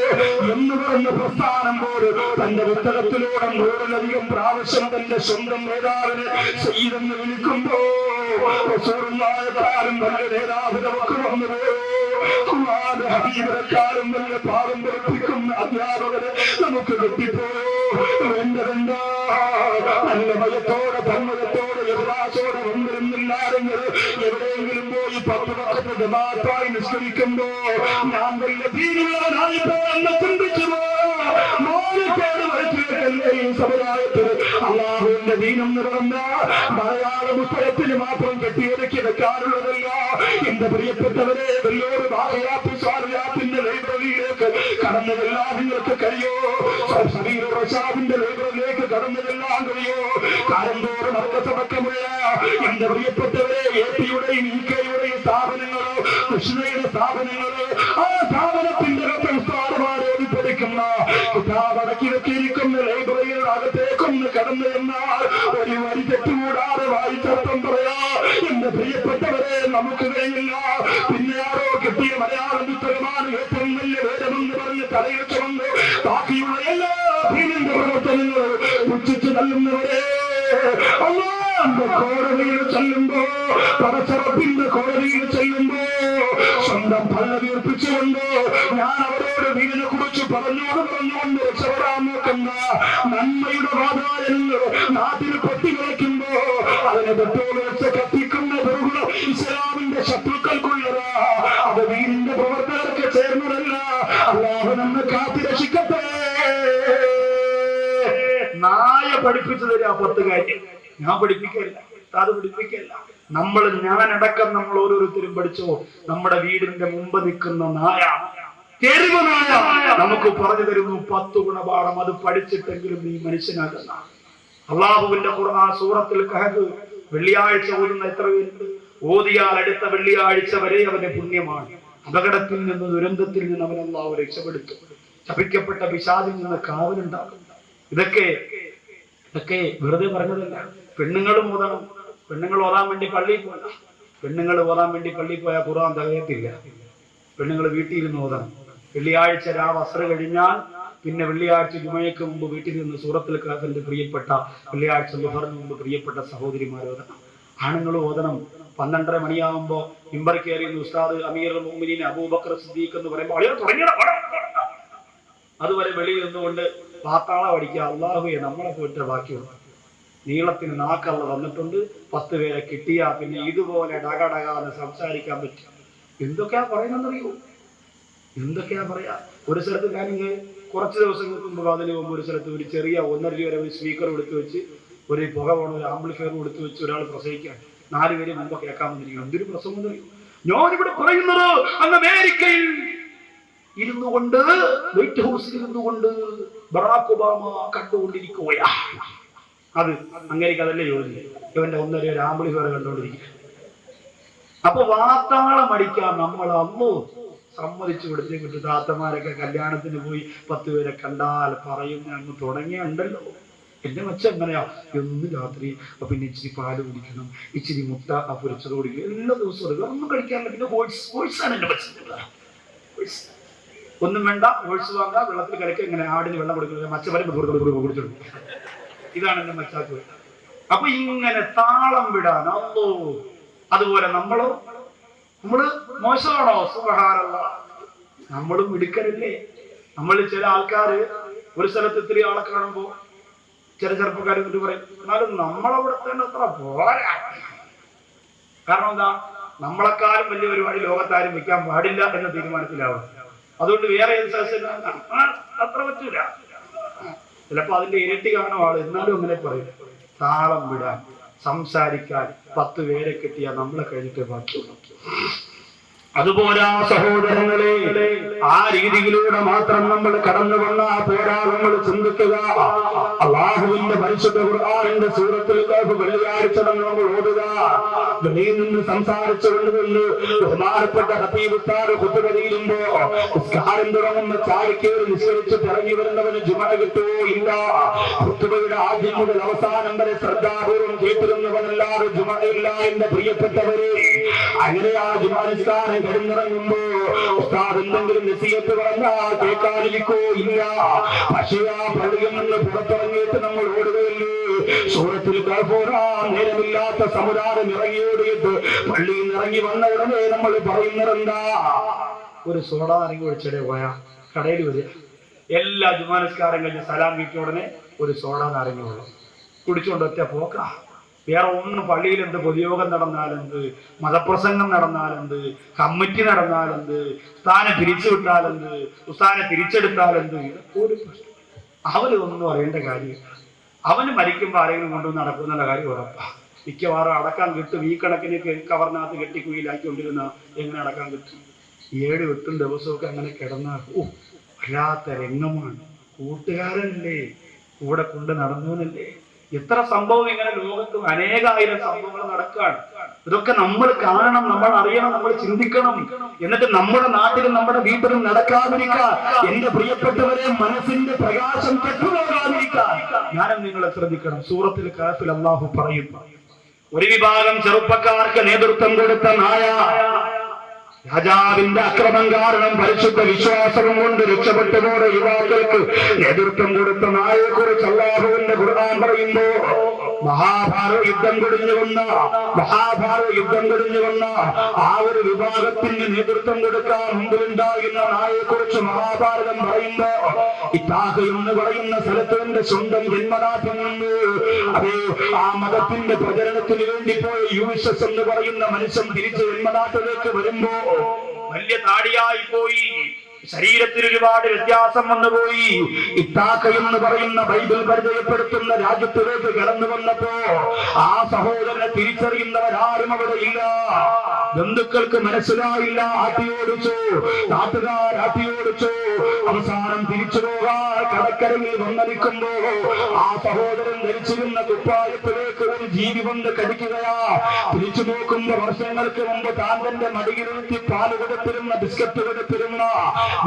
എന്ന് പറഞ്ഞ പ്രസ്ഥാനം പോലും തന്റെ പുസ്തകത്തിലൂടെ 100-ലധികം പ്രാവശ്യം തന്റെ സ്വന്തം നേതാവിനെ ചെയ്തെന്ന് വിളിക്കുമ്പോ റസൂലുള്ളാഹിയെക്കാളും വലിയ നേതാവ് നമുക്ക് വന്നുപോയോ? ഹബീബിനെക്കാളും വലിയ പാപം പഠിപ്പിക്കുന്ന അധ്യാപകരെ നമുക്ക് കിട്ടിപ്പോയോ? വേണ്ടതെന്താ? നല്ല ഭയത്തോടെ, ധർമ്മത്തോടെ, യഥാശോടെ വന്നിരുന്നില്ലാരെങ്കിൽ എവിടെയെങ്കിലും പോയി 10 വർഷത്തെ ജമാഅത്തായി നിസ്കരിക്കുമ്പോ ഞാൻ വലിയ ദീനുള്ളവനായിട്ടോ എന്ന് ചിന്തിച്ചുപോ മോനത്തോട് വരച്ചിരിക്കല്ലേ ഈ സമുദായത്തിൽ അല്ലാഹുവിന്റെ ദീനം നിറഞ്ഞ മലയാള പുസ്തകത്തിന് മാത്രം കെട്ടിയൊരുക്കി വെക്കാനുള്ളതല്ല. എന്റെ പ്രിയപ്പെട്ടവരെ, വലിയൊരു ഭാഗ്യാത്തിന്റെ ലൈബ്രറിയിലേക്ക് കടന്നതെല്ലാം നിങ്ങൾക്ക് കഴിയോ? റഷാദിന്റെ ലൈബ്രറിയിലേക്ക് കടന്നതെല്ലാം കഴിയോ? കാരന്തോറും അർക്കസമക്കമുള്ള എന്റെ പ്രിയപ്പെട്ടവരെ, എപിയുടെയും ഇകെയുടെയും സ്ഥാപനങ്ങളോ, കൃഷ്ണയുടെ സ്ഥാപനങ്ങളോ, ആ സ്ഥാപനത്തിന്റെ ഉസ്താദുമാരോട് പഠിക്കുന്ന കിതാബടക്കി വെച്ചിരിക്കുന്ന ലൈബ്രറിയിൽ അകത്തേക്കൊന്ന് കടന്നു എന്നാൽ ഒരു വരി തെറ്റുകൂടാതെ വായിച്ചർത്ഥം പറയാ. എന്റെ പ്രിയപ്പെട്ടവരെ, നമുക്ക് കഴിയില്ല. പിന്നെ ആരോ കിട്ടിയ മലയാള പുസ്തകമാണ് ഏറ്റവും വലിയ വേദമെന്ന് പറഞ്ഞ് തലയിൽ ചുമന്ന് ബാക്കിയുള്ള എല്ലാ ദീനിന്റെ പ്രവർത്തനങ്ങളും പുച്ഛിച്ചു തള്ളുന്നവരെ അല്ലാഹുവിന്റെ കോടതിയിൽ ചെല്ലുമ്പോ, പടച്ചറപ്പിന്റെ കോടതിയിൽ ചെല്ലുമ്പോ സ്വന്തം പള്ള വീർപ്പിച്ചുകൊണ്ട് ഞാൻ അവരോട് ദീനിനെ കുറിച്ച് പറഞ്ഞുകൊണ്ട് രക്ഷപ്പെടാൻ നോക്കുന്ന നന്മയുടെ വാതായനങ്ങൾ നാട്ടിൽ പൊട്ടിക്കളിക്കുമ്പോ അതിനെ തൊട്ടോട് വെച്ച് കത്തിക്കുന്ന ദുർഗുണം ഇസ്ലാമിന്റെ ശത്രുക്കൾക്കുള്ളതാ. അത് ദീനിന്റെ പ്രവർത്തകർക്ക് ചേർന്നതല്ല. അല്ലാഹു നമ്മെ കാത്തിരക്ഷിക്കട്ടെ. നായ പഠിപ്പിച്ചു തരാ 10 കാര്യം. ഞാൻ പഠിപ്പിക്കല്ല, അത് പഠിപ്പിക്കല്ല. ഞാനടക്കം നമ്മൾ ഓരോരുത്തരും പഠിച്ചോ, നമ്മുടെ വീടിന്റെ മുമ്പ് നിൽക്കുന്ന നായ, തെരുവ് നായ നമുക്ക് പറഞ്ഞു തരുന്നു 10 ഗുണപാഠം. അത് പഠിച്ചിട്ടെങ്കിലും നീ മനുഷ്യനാകുന്ന. അള്ളാഹുവിന്റെ ഖുർആൻ സൂറത്തുൽ കഹഫ് വെള്ളിയാഴ്ച ഓതുന്ന എത്ര പേരുണ്ട്? ഓതിയാൽ അടുത്ത വെള്ളിയാഴ്ച വരെ അവന്റെ പുണ്യമാണ്. അപകടത്തിൽ നിന്ന്, ദുരന്തത്തിൽ നിന്ന് അവൻ അള്ളാഹു രക്ഷപ്പെടുത്തും. ശപിക്കപ്പെട്ട പിശാചിൽ നിന്ന് കാവലുണ്ടാകും. ഇതൊക്കെ വെറുതെ പറഞ്ഞതല്ല. പെണ്ണുങ്ങളും ഓതണം. പെണ്ണുങ്ങൾ ഓതാൻ വേണ്ടി പള്ളിയിൽ പോകണം. പെണ്ണുങ്ങൾ ഓതാൻ വേണ്ടി പള്ളിയിൽ പോയാൽ ഖുർആൻ തികയത്തില്ല. പെണ്ണുങ്ങൾ വീട്ടിൽ ഇരുന്ന് ഓതണം. വെള്ളിയാഴ്ച രാവ് അസ്ർ കഴിഞ്ഞാൽ പിന്നെ വെള്ളിയാഴ്ച ജുമയ്ക്ക് മുമ്പ് വീട്ടിൽ നിന്ന് സൂറത്തുൽ കഹഫിന്റെ പ്രിയപ്പെട്ട വെള്ളിയാഴ്ച ളുഹറിന് മുമ്പ് പ്രിയപ്പെട്ട സഹോദരിമാർ ഓതണം. ആണുങ്ങൾ ഓതണം. 12:30 മണിയാകുമ്പോ മിമ്പർ കയറി ഉസ്താദ് അമീറുൽ മുഅ്മിനീൻ അബൂബക്കർ സിദ്ദീഖ് എന്ന് പറയുമ്പോൾ അതുവരെ വെളിയിൽ നിന്നുകൊണ്ട് പാത്താള പഠിക്കുക. അള്ളാഹുയെ നമ്മളെ പോയിട്ട് ബാക്കിയുള്ള നീളത്തിന് നാക്കള്ള തന്നിട്ടുണ്ട്. 10 പേരെ കിട്ടിയാ പിന്നെ ഇതുപോലെ ഡകാന്ന് സംസാരിക്കാൻ പറ്റും. എന്തൊക്കെയാ പറയുന്നറിയോ? എന്തൊക്കെയാ പറയാ? ഒരു സ്ഥലത്ത് ഞാനിങ്ങ് കുറച്ച് ദിവസങ്ങൾക്ക് മുമ്പ് അതിന് മുമ്പ് ഒരു സ്ഥലത്ത് ഒരു ചെറിയ 1.5 രൂപ ഒരു സ്പീക്കർ എടുത്തു വെച്ച് ഒരു പുക പോണ ഒരു ആംപ്ലിഫയർ എടുത്തു വെച്ച് ഒരാൾ പ്രസംഗിക്കാൻ 4 പേര് മുമ്പ് കേൾക്കാൻ വന്നിരിക്കണം. എന്തൊരു പ്രസംഗം അറിയോ? ഞാനിവിടെ പറയുന്നത് അങ്ങ് അമേരിക്കയിൽ ഇരുന്നു കൊണ്ട്, വൈറ്റ് ഹൗസിൽ ഇരുന്നു കൊണ്ട് ബറാക് ഒബാമ കണ്ടുകൊണ്ടിരിക്കുകയാ. അത് അങ്ങേക്ക് അതല്ലേ ജോലി. ഇവന്റെ 1.5 ഒരു ആംപ്ലിഫയർ കണ്ടുകൊണ്ടിരിക്കുക. അപ്പൊ വാർത്താളം അടിക്കാൻ നമ്മൾ അമ്മോ സമ്മതിച്ചു കൊടുത്തേ കിട്ടും. താത്തമാരൊക്കെ കല്യാണത്തിന് പോയി 10 പേരെ കണ്ടാൽ പറയുന്ന അങ്ങ് തുടങ്ങിയുണ്ടല്ലോ. എന്റെ മച്ച എങ്ങനെയാ? എന്നും രാത്രി പിന്നെ ഇച്ചിരി പാല് കുടിക്കണം, ഇച്ചിരി മുട്ട പൊരിച്ചത് കുടിക്കണം, എല്ലാ ദിവസവും ഒന്നും കഴിക്കാറില്ല. പിന്നെ ഹോഴ്സാണ് എന്റെ മച്ച. ഒന്നും വേണ്ട, ഹോഴ്സ് വാങ്ങാ, വെള്ളത്തിൽ കലക്കി ഇങ്ങനെ ആടിന് വെള്ളം കൊടുക്കുന്നത്, മച്ച വരെ കുടിച്ചെടുക്കും. ഇതാണ് എന്റെ മച്ചാക്ക്. അപ്പൊ ഇങ്ങനെ താളം വിടാൻ അല്ലോ. അതുപോലെ നമ്മള് മോശമാണോ? സുബ്ഹാനല്ലാഹ്, നമ്മളും മിടുക്കരല്ലേ? നമ്മൾ ചില ആൾക്കാര് ഒരു സ്ഥലത്ത് ഇത്തിരി ആളെ കാണുമ്പോ ചില ചെറുപ്പക്കാർ എന്നിട്ട് പറയും, എന്നാലും നമ്മളവിടെ തന്നെ അത്ര പോരാ. കാരണം എന്താ? നമ്മളെക്കാളും വലിയ പരിപാടി ലോകത്താരും വെക്കാൻ പാടില്ല എന്ന തീരുമാനത്തിലാവും. അതുകൊണ്ട് വേറെ ഏത് സ്ഥലത്ത് അത്ര പറ്റൂല. ചിലപ്പോ അതിന്റെ ഇരട്ടി കാണും ആള്. എന്നാലും അങ്ങനെ പറയും. താളം വിടാൻ, സംസാരിക്കാൻ 10 പേരെ കിട്ടിയാൽ നമ്മളെ കഴിഞ്ഞിട്ട് ബാക്കിയുള്ളൂ. അതുപോരാ സഹോദരങ്ങളെ, ആ രീതിയിലൂടെ മാത്രം നമ്മൾ കടന്നു വന്നാൽ പോരാ. നമ്മൾ ചിന്തിക്കുക, അല്ലാഹുവിന്റെ പരിശുദ്ധ ഖുർആനിന്റെ സൂറത്തുൽ കഹഫ് വെള്ളിയാഴ്ച നമ്മൾ ഓതുക. വെളിയിൽ നിന്ന് സംസാരിച്ചുകൊണ്ട് ബഹുമാനപ്പെട്ട ഹബീബ് ഉസ്താദ് ഖുതുബ ചെയ്യുമ്പോ നിസ്കാരം തുടങ്ങുന്ന ചാടിക്കേറി നിസ്കരിച്ച് ഇറങ്ങി വരുന്നവന് ജുമഅ കിട്ടുമോ? ഇല്ല. ഖുതുബയുടെ ആദ്യം മുതൽ അവസാനം വരെ ശ്രദ്ധാപൂർവം കേട്ടിരുന്നവനല്ലാതെ ജുമഅ ഇല്ല. എന്റെ പ്രിയപ്പെട്ടവരെ, അങ്ങനെ ആ ജുമഅ നിസ്കാരം കിടന്നിറങ്ങുമ്പോ ഉസ്താദ് എന്തെങ്കിലും നസീഹത്ത് പറഞ്ഞാൽ കേൾക്കാതിരിക്കോ? ഇല്ല. പക്ഷേ ആ പള്ളിയിൽ നിന്ന് പുറത്തിറങ്ങിയിട്ട് നമ്മൾ ഓടുകയല്ലേ. സൂറത്തുൽ കഹഫ് ഓടാൻ നേരമില്ലാത്ത സമുദായം ഇറങ്ങിയോടിയിട്ട് പള്ളിയിൽ നിന്ന് ഇറങ്ങി വന്ന ഉടനെ നമ്മൾ പറയുന്നതെന്താ? ഒരു സോഡ ഇറങ്ങി ഒഴിച്ചടെ പോയാ കടയിൽ വരിക. എല്ലാ ജുമാ നിസ്കാരം കഴിഞ്ഞ് സലാം വീട്ടിയ ഉടനെ ഒരു സോഡ നാരങ്ങ വെള്ളം കുടിച്ചുകൊണ്ട് ഒറ്റ പോക്ക. വേറെ ഒന്നും പള്ളിയിൽ എന്ത് പൊതുയോഗം നടന്നാലെന്ത്, മതപ്രസംഗം നടന്നാലെന്ത്, കമ്മിറ്റി നടന്നാലെന്ത്, ഉസ്താനെ പിരിച്ചുവിട്ടാലെന്ത്, ഉസ്താനെ തിരിച്ചെടുത്താലെന്ത്, ഒരു പ്രശ്നം. അവനൊന്നും അറിയേണ്ട കാര്യം. അവന് മരിക്കുമ്പോൾ ആരെങ്കിലും കൊണ്ടുവന്ന് നടക്കുന്ന കാര്യം ഉറപ്പാ. മിക്കവാറും അടക്കാൻ കിട്ടും. ഈ കണക്കിന് കവറിനകത്ത് കെട്ടിക്കുയിലാക്കിക്കൊണ്ടിരുന്ന എങ്ങനെ അടക്കാൻ കിട്ടും? 7-8 ദിവസമൊക്കെ അങ്ങനെ കിടന്നാൽ വല്ലാത്ത രംഗമാണ്. കൂട്ടുകാരനല്ലേ, കൂടെ കൊണ്ട് നടന്നവനല്ലേ. എത്ര സംഭവം ഇങ്ങനെ ലോകത്ത് അനേകായിരം സംഭവങ്ങൾ നടക്കുകയാണ്. ഇതൊക്കെ നമ്മൾ കാണണം, നമ്മൾ അറിയണം, നമ്മൾ ചിന്തിക്കണം. എന്നിട്ട് നമ്മുടെ നാട്ടിലും നമ്മുടെ വീട്ടിലും നടക്കാതിരിക്കാൻ, എന്റെ പ്രിയപ്പെട്ടവരെ, മനസ്സിന്റെ പ്രകാശം കെട്ടുപോകാതിരിക്കാൻ ഞാനും നിങ്ങളെ ശ്രദ്ധിക്കണം. സൂറത്തുൽ കഹഫിൽ അല്ലാഹു പറയും, ഒരു വിഭാഗം ചെറുപ്പക്കാർക്ക് നേതൃത്വം കൊടുത്ത നായ, രാജാവിന്റെ അക്രമം കാരണം പരിശുദ്ധ വിശ്വാസം കൊണ്ട് രക്ഷപ്പെട്ടുപോയ യുവാക്കൾക്ക് നേതൃത്വം കൊടുത്ത നായയെ കുറിച്ച് അല്ലാഹുവിന്റെ ഖുർആൻ പറയുമ്പോ, മഹാഭാരത യുദ്ധം കഴിഞ്ഞു വന്ന ആ ഒരു വിഭാഗത്തിന് നേതൃത്വം കൊടുക്കാൻ മുമ്പിലുണ്ടാകുന്ന നായയെ കുറിച്ച് മഹാഭാരതം പറയുമ്പോ, ഇത്താഖ് എന്ന് പറയുന്ന സ്ഥലത്തിന്റെ സ്വന്തം ജന്മനാട്ടിൽ നിന്ന് അതേ ആ മതത്തിന്റെ പ്രചരണത്തിന് വേണ്ടി പോയ യൂനിസസ് എന്ന് പറയുന്ന മനുഷ്യൻ തിരിച്ച് ജന്മനാട്ടിലേക്ക് വരുമ്പോ വലിയ താടിയായി പോയി, ശരീരത്തിൽ ഒരുപാട് വ്യത്യാസം വന്നുപോയി. ഇത്താക്ക എന്ന് പറയുന്ന ബൈബിൾ പരിചയപ്പെടുത്തുന്ന രാജ്യത്തിലേക്ക് കടന്നു വന്നപ്പോ ആ സഹോദരനെ തിരിച്ചറിയുന്നവരാരും അവിടെ ഇല്ല. ബന്ധുക്കൾക്ക് മനസ്സിലായില്ല. ആട്ടിയോടിച്ചു, നാട്ടുകാർ ആട്ടിയോടിച്ചു. അവസാനം തിരിച്ചു പോകാൻ കടക്കരയിൽ വന്നിരിക്കുമ്പോ ആ സഹോദരൻ ധരിച്ചിരുന്ന കുപ്പായത്തിലേക്ക് ഒരു ജീവി വന്ന് കടിക്കുകയാ. തിരിച്ചു നോക്കുമ്പോ വർഷങ്ങൾക്ക് മുമ്പ് താൻ തന്റെ മടിയിലിരുത്തി പാല് കൊടുത്തിരുന്ന ബിസ്ക്കറ്റ് കൊടുത്തിരുന്ന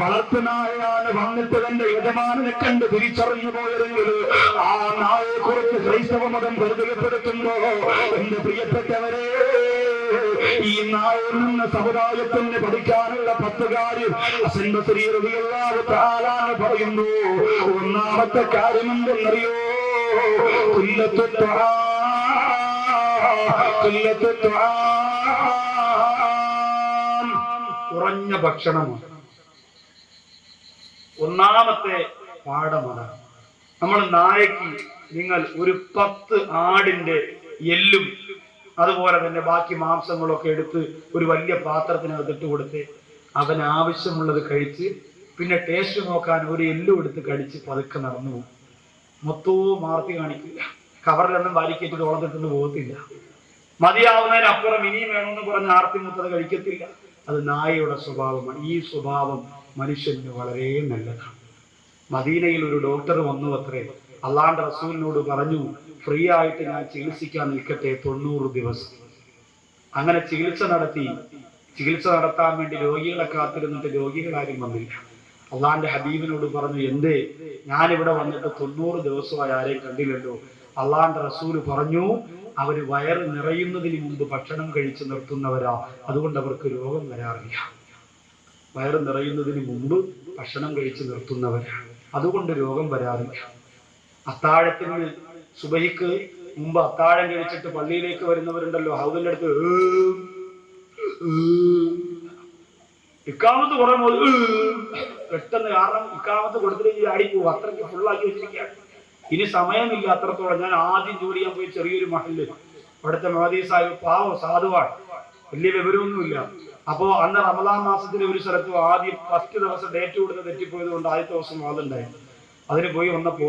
വളർത്തുനായാണ് വന്നിട്ട് തന്റെ യജമാനെ കണ്ട് തിരിച്ചറിഞ്ഞു പോയതെങ്കിൽ ആ നായെ കുറിച്ച് ക്രൈസ്തവ മതം പരിചയപ്പെടുത്തുമ്പോ എന്റെ പ്രിയപ്പെട്ടവരെ, ഈ നായിൽ നിന്ന് സമുദായത്തിന് പഠിക്കാനുള്ള 10 കാര്യം ഹസൻ ബസ്രി റളിയല്ലാഹു തആല പറയുന്നു. ഒന്നാമത്തെ കാര്യം എന്തെന്നറിയോ? കുറഞ്ഞ ഭക്ഷണമാണ് ഒന്നാമത്തെ പാഠമാണ്. നമ്മൾ നായക്ക് നിങ്ങൾ ഒരു 10 ആടിന്റെ എല്ലും അതുപോലെ തന്നെ ബാക്കി മാംസങ്ങളൊക്കെ എടുത്ത് ഒരു വലിയ പാത്രത്തിനകത്ത് ഇട്ട് കൊടുത്ത് അവൻ ആവശ്യമുള്ളത് കഴിച്ച് പിന്നെ ടേസ്റ്റ് നോക്കാൻ ഒരു എല്ലും എടുത്ത് കടിച്ച് പതുക്കെ നടന്നു പോകും. മൊത്തവും മാർത്തി കാണിക്കില്ല. കവറിലൊന്നും വാരിക്കേറ്റ് തോളത്തിട്ടൊന്നും പോകത്തില്ല. മതിയാവുന്നതിനപ്പുറം ഇനിയും വേണമെന്ന് പറഞ്ഞ് ആർത്തി മുത്തത് കഴിക്കത്തില്ല. അത് നായയുടെ സ്വഭാവമാണ്. ഈ സ്വഭാവം മനുഷ്യന് വളരെ നല്ലതാണ്. മദീനയിൽ ഒരു ഡോക്ടർ വന്നു അത്രേ. അള്ളാന്റെ റസൂലിനോട് പറഞ്ഞു, ഫ്രീ ആയിട്ട് ഞാൻ ചികിത്സിക്കാൻ നിൽക്കട്ടെ 90 ദിവസം. അങ്ങനെ ചികിത്സ നടത്താൻ വേണ്ടി രോഗികളെ കാത്തിരുന്നിട്ട് രോഗികളാരും വന്നില്ല. അള്ളാന്റെ ഹബീബിനോട് പറഞ്ഞു, എന്തേ ഞാനിവിടെ വന്നിട്ട് 90 ദിവസമായി ആരെയും കണ്ടില്ലല്ലോ. അള്ളാന്റെ റസൂല് പറഞ്ഞു, അവര് വയറ് നിറയുന്നതിന് മുമ്പ് ഭക്ഷണം കഴിച്ച് നിർത്തുന്നവരാ, അതുകൊണ്ട് അവർക്ക് രോഗം വരാറില്ല. വയറ് നിറയുന്നതിന് മുമ്പ് ഭക്ഷണം കഴിച്ച് നിർത്തുന്നവരാണ്, അതുകൊണ്ട് രോഗം വരാറില്ല. അത്താഴത്തിന് സുബഹിക്ക് മുമ്പ് അത്താഴം കഴിച്ചിട്ട് പള്ളിയിലേക്ക് വരുന്നവരുണ്ടല്ലോ, ഹൗദിന്റെ അടുത്ത് ഇക്കാമത്ത് കുറെ പെട്ടെന്ന്, കാരണം ഇക്കാമത്ത് കൊടുത്തിട്ട് ആടിപ്പോവും, അത്രയ്ക്ക് ഫുള്ളാക്കി വെച്ചിരിക്കുകയാണ്. ഇനി സമയമില്ല അത്രത്തോളം. ഞാൻ ആദ്യം ജോലി ചെയ്യാൻ പോയി ചെറിയൊരു മഹല്ല്, അവിടുത്തെ മഹദി സാഹിബ് പാവം സാധുവാണ്, വലിയ വിവരമൊന്നുമില്ല. അപ്പോ അന്ന് റമദാൻ മാസത്തിലെ ഒരു സ്ഥലത്ത് ആദ്യം ഫസ്റ്റ് ദിവസം ഡേറ്റ് കൊടുത്ത് തെറ്റിപ്പോയത് കൊണ്ട് ആദ്യത്തെ ദിവസം വാദമുണ്ടായിരുന്നു. അതിന് പോയി വന്നപ്പോ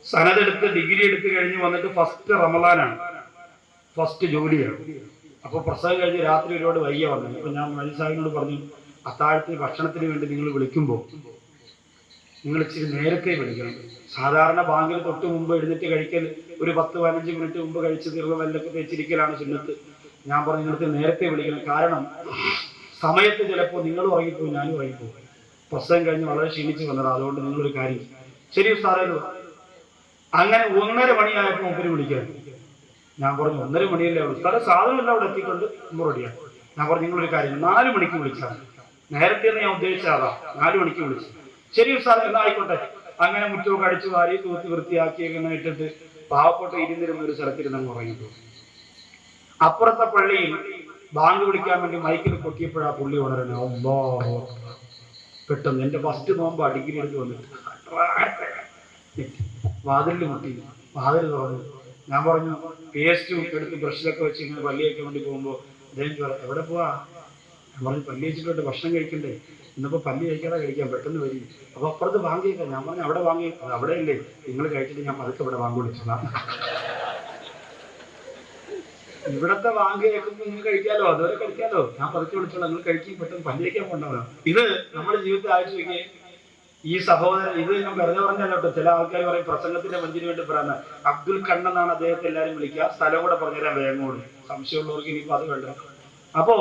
സനതെടുത്ത് ഡിഗ്രി എടുത്ത് കഴിഞ്ഞ് വന്നിട്ട് ഫസ്റ്റ് റമദാനാണ്, ഫസ്റ്റ് ജോലിയാണ്. അപ്പൊ പ്രസവം കഴിഞ്ഞ് രാത്രി ഒരുപാട് വയ്യ വന്നത്. അപ്പൊ ഞാൻ മഹദി സാഹിബിനോട് പറഞ്ഞു, അത്താഴത്തിന് ഭക്ഷണത്തിന് വേണ്ടി നിങ്ങൾ വിളിക്കുമ്പോൾ നിങ്ങൾ ഇച്ചിരി നേരത്തെ വിളിക്കണം. സാധാരണ ബാങ്കിൽ തൊട്ട് മുമ്പ് എഴുന്നേറ്റ് കഴിക്കൽ ഒരു 10-15 മിനിറ്റ് മുമ്പ് കഴിച്ച് തീർന്ന് വല്ലൊക്കെ വെച്ചിരിക്കലാണ് സുന്നത്ത്. ഞാൻ പറഞ്ഞു, നിങ്ങൾക്ക് നേരത്തെ വിളിക്കണം. കാരണം സമയത്ത് ചിലപ്പോൾ നിങ്ങൾ ഉറങ്ങിപ്പോയി, ഞാനും ഉറങ്ങിപ്പോയി. പ്രസവം കഴിഞ്ഞ് വളരെ ക്ഷീണിച്ച് വന്നതാണ്. അതുകൊണ്ട് നിങ്ങളൊരു കാര്യം, ശരി സാറേ. അങ്ങനെ 1:30 മണിയായപ്പോൾ മുമ്പിൽ വിളിക്കാൻ ഞാൻ പറഞ്ഞു, 1:30 മണിയല്ലേ ഉള്ളൂ സാറേ, സാധനമെല്ലാം അവിടെ എത്തിക്കൊണ്ട് മുമ്പ് റെഡിയാണ്. ഞാൻ പറഞ്ഞു, നിങ്ങളൊരു കാര്യം 4 മണിക്ക് വിളിച്ചാൽ, നേരത്തെ ഞാൻ ഉദ്ദേശിച്ചാതാ, 4 മണിക്ക് വിളിച്ചു. ശരി സാറേ, എന്നാ ആയിക്കോട്ടെ. അങ്ങനെ മുറ്റമൊക്കെ അടിച്ചു വാരി തൂത്തി വൃത്തിയാക്കിയൊക്കെ ഇട്ടിട്ട് പാവപ്പെട്ട ഇരുന്നിരുന്ന ഒരു സ്ഥലത്തിരുന്ന് അങ്ങ് ഉറങ്ങിപ്പോയി. അപ്പുറത്തെ പള്ളിയിൽ ബാങ്ക് വിളിക്കാൻ വേണ്ടി മൈക്കിൽ പൊട്ടിയപ്പോഴാ പുള്ളി ഉണരണ. പെട്ടെന്ന് എന്റെ ഫസ്റ്റ് നോമ്പ് ഡിഗ്രി എടുത്ത് വന്നിട്ട് വാതിലിൽ മുട്ടി, വാതിൽ തുറന്നു. ഞാൻ പറഞ്ഞു, പേസ്റ്റും എടുത്ത് ബ്രഷിലൊക്കെ വെച്ച് ഇങ്ങനെ പല്ലിയൊക്കെ വേണ്ടി പോകുമ്പോ അദ്ദേഹം എവിടെ പോവാ? ഞാൻ പറഞ്ഞു, പല്ലി വെച്ചിട്ട് ഭക്ഷണം കഴിക്കണ്ടേ, ഇന്നിപ്പോ പല്ലി കഴിക്കാതെ കഴിക്കാം, പെട്ടെന്ന് വരും. അപ്പൊ അപ്പുറത്ത് ബാങ്ക് കഴിക്കാം. ഞാൻ പറഞ്ഞു, അവിടെ വാങ്ങി, അത് അവിടെ ഇല്ലേ, നിങ്ങൾ കഴിച്ചിട്ട് ഞാൻ പതുക്കെ ഇവിടെ വാങ്ങി വിളിച്ചതാണ്. ഇവിടത്തെ വാങ്ങി കേൾക്കുമ്പോൾ നിങ്ങൾ കഴിക്കാലോ, അതുവരെ കഴിക്കാലോ, ഞാൻ പതുക്കെ വിളിച്ചോളാം, നിങ്ങൾ കഴിക്കും, പെട്ടെന്ന് പല്ലി കഴിക്കാൻ പോകേണ്ടതാണ്. ഇത് നമ്മുടെ ജീവിതത്തിൽ ആലോചിച്ച് ഈ സഹോദരൻ, ഇത് ഞാൻ വെറുതെ പറഞ്ഞല്ലോ കേട്ടോ. ചില ആൾക്കാർ പറയും പ്രസംഗത്തിന്റെ മഞ്ചിന് വേണ്ടി പറയുന്നത്. അബ്ദുൽ കണ്ണെന്നാണ് അദ്ദേഹത്തെ എല്ലാവരും വിളിക്കുക. സ്ഥലം കൂടെ പറഞ്ഞുതരാൻ വേഗം കൂടി, സംശയമുള്ളവർക്ക് ഇനിയിപ്പോ അത് വേണ്ട. അപ്പോ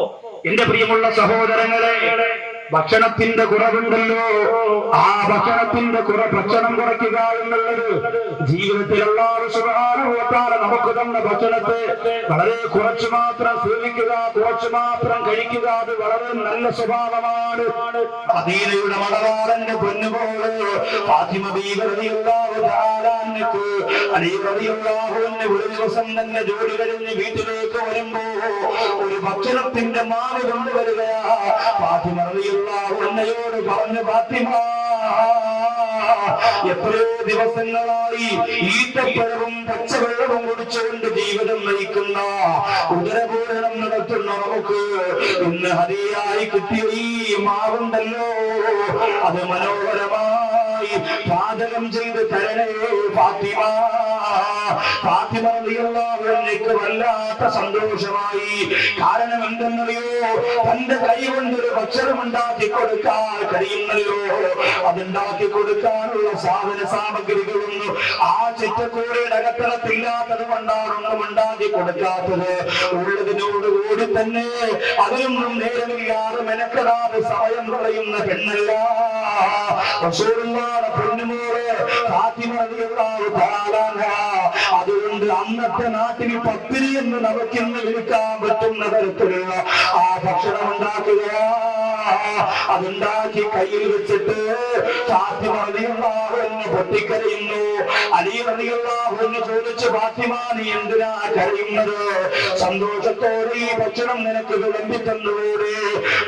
എന്റെ പ്രിയമുള്ള സഹോദരങ്ങളെ, ഭക്ഷണത്തിന്റെ കുറവുണ്ടല്ലോ, ആ ഭക്ഷണത്തിന്റെ ഭക്ഷണം കുറയ്ക്കുക എന്നുള്ളത് ജീവിതത്തിൽ അല്ലാഹു സുബ്ഹാനഹു വ തആല നമുക്ക് തന്ന ഭക്ഷണത്തെ വളരെ കുറച്ചു മാത്രം സേവിക്കുക, കുറച്ചു മാത്രം കഴിക്കുക, അത് വളരെ നല്ല സ്വഭാവമാണ്. മദീനയുടെ മണവാളന്റെ പൊന്നുപോലെ ഫാത്തിമ ബീവി റളിയല്ലാഹു തആല അൻഹു അലി റളിയല്ലാഹു അൻഹു ഒരു ദിവസം തന്നെ ജോലി കഴിഞ്ഞ് വീട്ടിലേക്ക് വരുമ്പോ ഒരു ഭക്ഷണത്തിന്റെ മാവ് കൊണ്ടുവരികയാ. ഫാത്തിമ റളിയല്ലാഹു അൻഹയോട് പറഞ്ഞു, ഫാത്തിമ എത്രയോ ദിവസങ്ങളായി ഈത്തപ്പഴവും പച്ചവെള്ളവും കുടിച്ചുകൊണ്ട് ജീവിതം നയിക്കുന്ന ഉദരപൂരണം നടത്തുന്ന നമുക്ക് ഇന്ന് ഹരിയായി കിട്ടിയ ഈ മാവുണ്ടല്ലോ, അത് മനോഹരമായി പാചകം ചെയ്ത് തരണേ ഫാത്തിമ. ഫാത്തിമ റളിയല്ലാഹു വല്ലാത്ത സന്തോഷമായി. കാരണം എന്തെന്നറിയോ, തന്റെ കൈ കൊണ്ടൊരു ഭക്ഷണം ഉണ്ടാക്കി കൊടുക്കാൻ കഴിയുന്നല്ലോ. അതുണ്ടാക്കി കൊടുക്കാനുള്ള സാധന സാമഗ്രികളൊന്നും ആ ചിറ്റക്കൂടയുടെ അകത്തളത്തില്ലാത്തത് കൊണ്ടാണ് ഒന്നും ഉണ്ടാക്കി കൊടുക്കാത്തത്. ഉള്ളതിനോടുകൂടി തന്നെ അതിനൊന്നും നേരമില്ലാതെ മെനക്കെടാതെ സമയം കളയുന്ന പെണ്ണല്ല റസൂലുള്ളാഹിയുടെ പൊന്നുമോള് ഫാത്തിമ റളിയല്ലാഹു തആല അൻഹാ. അതുകൊണ്ട് അന്നത്തെ നാട്ടിൽ പത്തിരി എന്ന് നമുക്കിന്ന് വിളിക്കാൻ പറ്റുന്ന തരത്തിലുള്ള ആ ഭക്ഷണം ഉണ്ടാക്കുക. അതുണ്ടാക്കി കയ്യിൽ വെച്ചിട്ട് ഫാത്തിമ റളിയല്ലാഹു അൻഹ പൊട്ടിക്കരയുന്നു. അലി റളിയല്ലാഹു അൻഹു ചോദിച്ചു, ഫാത്തിമ നീ എന്തിനാ കരയുന്നത്? സന്തോഷത്തോടെ ഈ ഭക്ഷണം നിനക്ക് വിളമ്പി തന്നതോടെ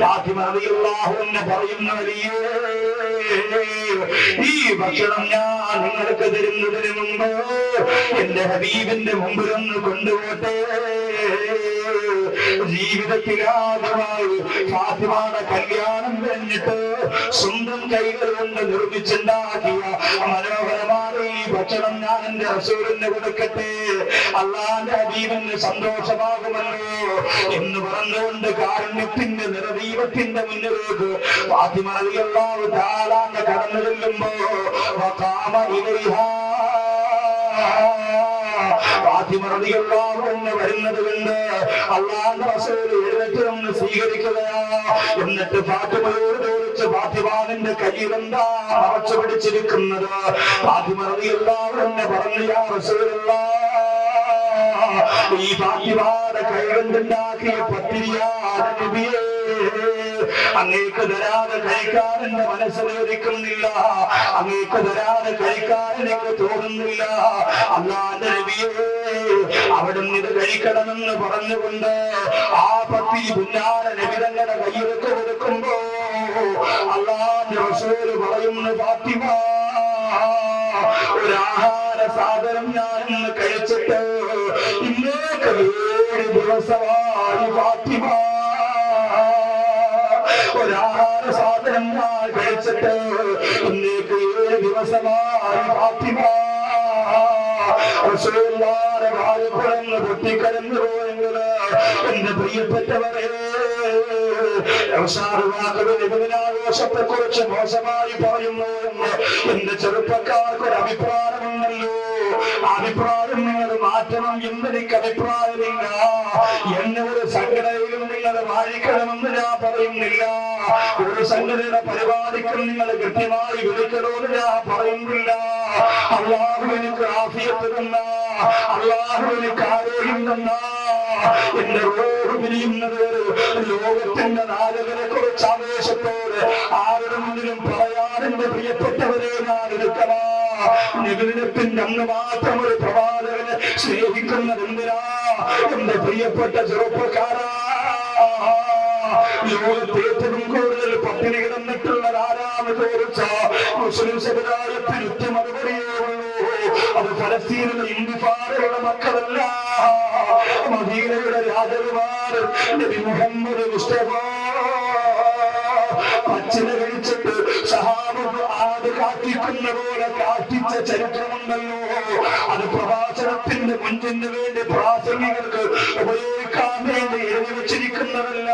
ഫാത്തിമ റളിയല്ലാഹു അൻഹ പറയുന്നു, അലിയേ ഈ ഭക്ഷണം ഞാൻ നിങ്ങൾക്ക് തരുന്നതിന് മുമ്പ് എന്റെ ഹബീബിന്റെ മുമ്പിലൊന്ന് കൊണ്ടുപോട്ടെ. ജീവിതത്തിലാദ്യമായി ഫാത്തിമയുടെ കല്യാണം കഴിഞ്ഞിട്ട് സ്വന്തം കൈകൾ കൊണ്ട് നിർമ്മിച്ചുണ്ടാക്കിയ മനോഹരമായ ഈ ഭക്ഷണം ഞാൻ എന്റെ റസൂലിന് കൊടുക്കട്ടെ, അല്ലാഹുവിന്റെ ഹബീബിന് സന്തോഷമാകുമല്ലോ എന്ന് പറഞ്ഞുകൊണ്ട് കാരുണ്യത്തിന്റെ നിറദീപത്തിന്റെ മുന്നിലേക്ക് ഫാത്തിമ റളിയല്ലാഹു തആല കടന്നു ചെല്ലുമ്പോ വഖാമ ഇലൈഹാ ഫാത്തിമ റളിയല്ലാഹു അൻഹ വരുന്നത് കൊണ്ട് അല്ലാഹുവിന്റെ റസൂൽ എഴുന്നേറ്റ് ഒന്ന് സ്വീകരിക്കുകയാ. എന്നിട്ട് ഫാത്തിമയോട് ചോദിച്ചു, ഫാത്തിമാവിന്റെ കയ്യിലെന്താ മറച്ചു പിടിച്ചിരിക്കുന്നത്? ഫാത്തിമ റളിയല്ലാഹു അൻഹ പറഞ്ഞു, യാ റസൂലല്ലാഹ്, ഈ ഫാത്തിമയുടെ കൈകൊണ്ടുണ്ടാക്കിയ പത്തിരിയാണ് നബിയേ, അങ്ങേക്ക് തരാതെ കഴിക്കാൻ എന്റെ മനസ്സിലൊരുക്കുന്നില്ല, അങ്ങേക്ക് തരാതെ കഴിക്കാൻ എനിക്ക് തോന്നുന്നില്ല. അല്ലാഹുവിന്റെ നബിയേ, അവിടുന്ന് ഇത് കഴിക്കണമെന്ന് പറഞ്ഞുകൊണ്ട് ആ പത്തിരി പുന്നാര നബി തങ്ങളുടെ കയ്യിലേക്ക് കൊടുക്കുമ്പോ അല്ലാഹുവിന്റെ റസൂൽ പറയുന്നു, ഫാത്തിമ ഒരു ആഹാര സാധനം ഞാൻ ഇന്ന് കഴിച്ചിട്ട് ഇന്നേക്ക് 7 ദിവസമായി. ഫാത്തിമ ഒരാഹാര സാധനം ഞാൻ കഴിച്ചിട്ട് ഇന്നേക്ക് 7 ദിവസമായി. ഫാത്തിമ റസൂലുള്ളാഹിയുടെ വാഴക്കുളന്ന് പൊട്ടിക്കരഞ്ഞു പോയെങ്കില് എന്റെ പ്രിയപ്പെട്ടവരെ, ആഘോഷത്തെ കുറിച്ച് മോശമായി പറയുന്നു എന്ന് എന്റെ ചെറുപ്പക്കാർക്കൊരു അഭിപ്രായമുണ്ടല്ലോ. അഭിപ്രായം നിങ്ങൾ മാറ്റണം എന്നെനിക്ക് അഭിപ്രായമില്ല. എന്നെ ഒരു സംഘടനയിലും നിങ്ങൾ വാഴിക്കണമെന്ന് ഞാൻ പറയുന്നില്ല. ഒരു സംഘടനയുടെ പരിപാടിക്കും നിങ്ങൾ കൃത്യമായി വിളിക്കണമെന്ന് ഞാൻ പറയുന്നില്ല. അല്ലാഹു എനിക്ക് ആഫിയത്ത് തന്ന, അല്ലാഹു എനിക്ക് ആരോഗ്യം തന്ന, എന്റെ റൂഹ് പിരിയുന്നത് ലോകത്തിന്റെ നാലുകളെ കുറിച്ച് ആവേശത്തോട് ആരുടെ മുന്നിലും പറയാൻ എന്റെ പ്രിയപ്പെട്ടവരെ ഞാൻ എടുക്കണം. നിബിദിനത്തിന്റെ അന്ന് മാത്രം ഒരു പ്രവാചകനെ സ്നേഹിക്കുന്നത് എന്തിനാ? എന്റെ പ്രിയപ്പെട്ട ചെറുപ്പക്കാരാ, ലോകത്തെ ഏറ്റവും കൂടുതൽ പട്ടിണി കിടന്നിട്ടുള്ള ആരാണ് ചോദിച്ച മുസ്ലിം സമുദായത്തിന് ഒറ്റ മറുപടിയേ ഉള്ളൂ, അത് ഫലസ്തീനിലെ ഇന്തിഫാദയുടെ മക്കളല്ല, മദീനയുടെ രാജകുമാർ നബി മുഹമ്മദ് മുസ്തഫ പച്ചില കഴിച്ചിട്ട് സഹാബത്ത് ആട് കാട്ടിക്കുന്ന പോലെ കാട്ടിച്ച ചരിത്രമുണ്ടല്ലോ. അത് പ്രഭാഷണത്തിന്റെ മുൻപിന് വേണ്ടി പ്രാസംഗികർക്ക് ഉപയോഗിക്കാൻ വേണ്ടി എഴുതി വെച്ചിരിക്കുന്നതല്ല.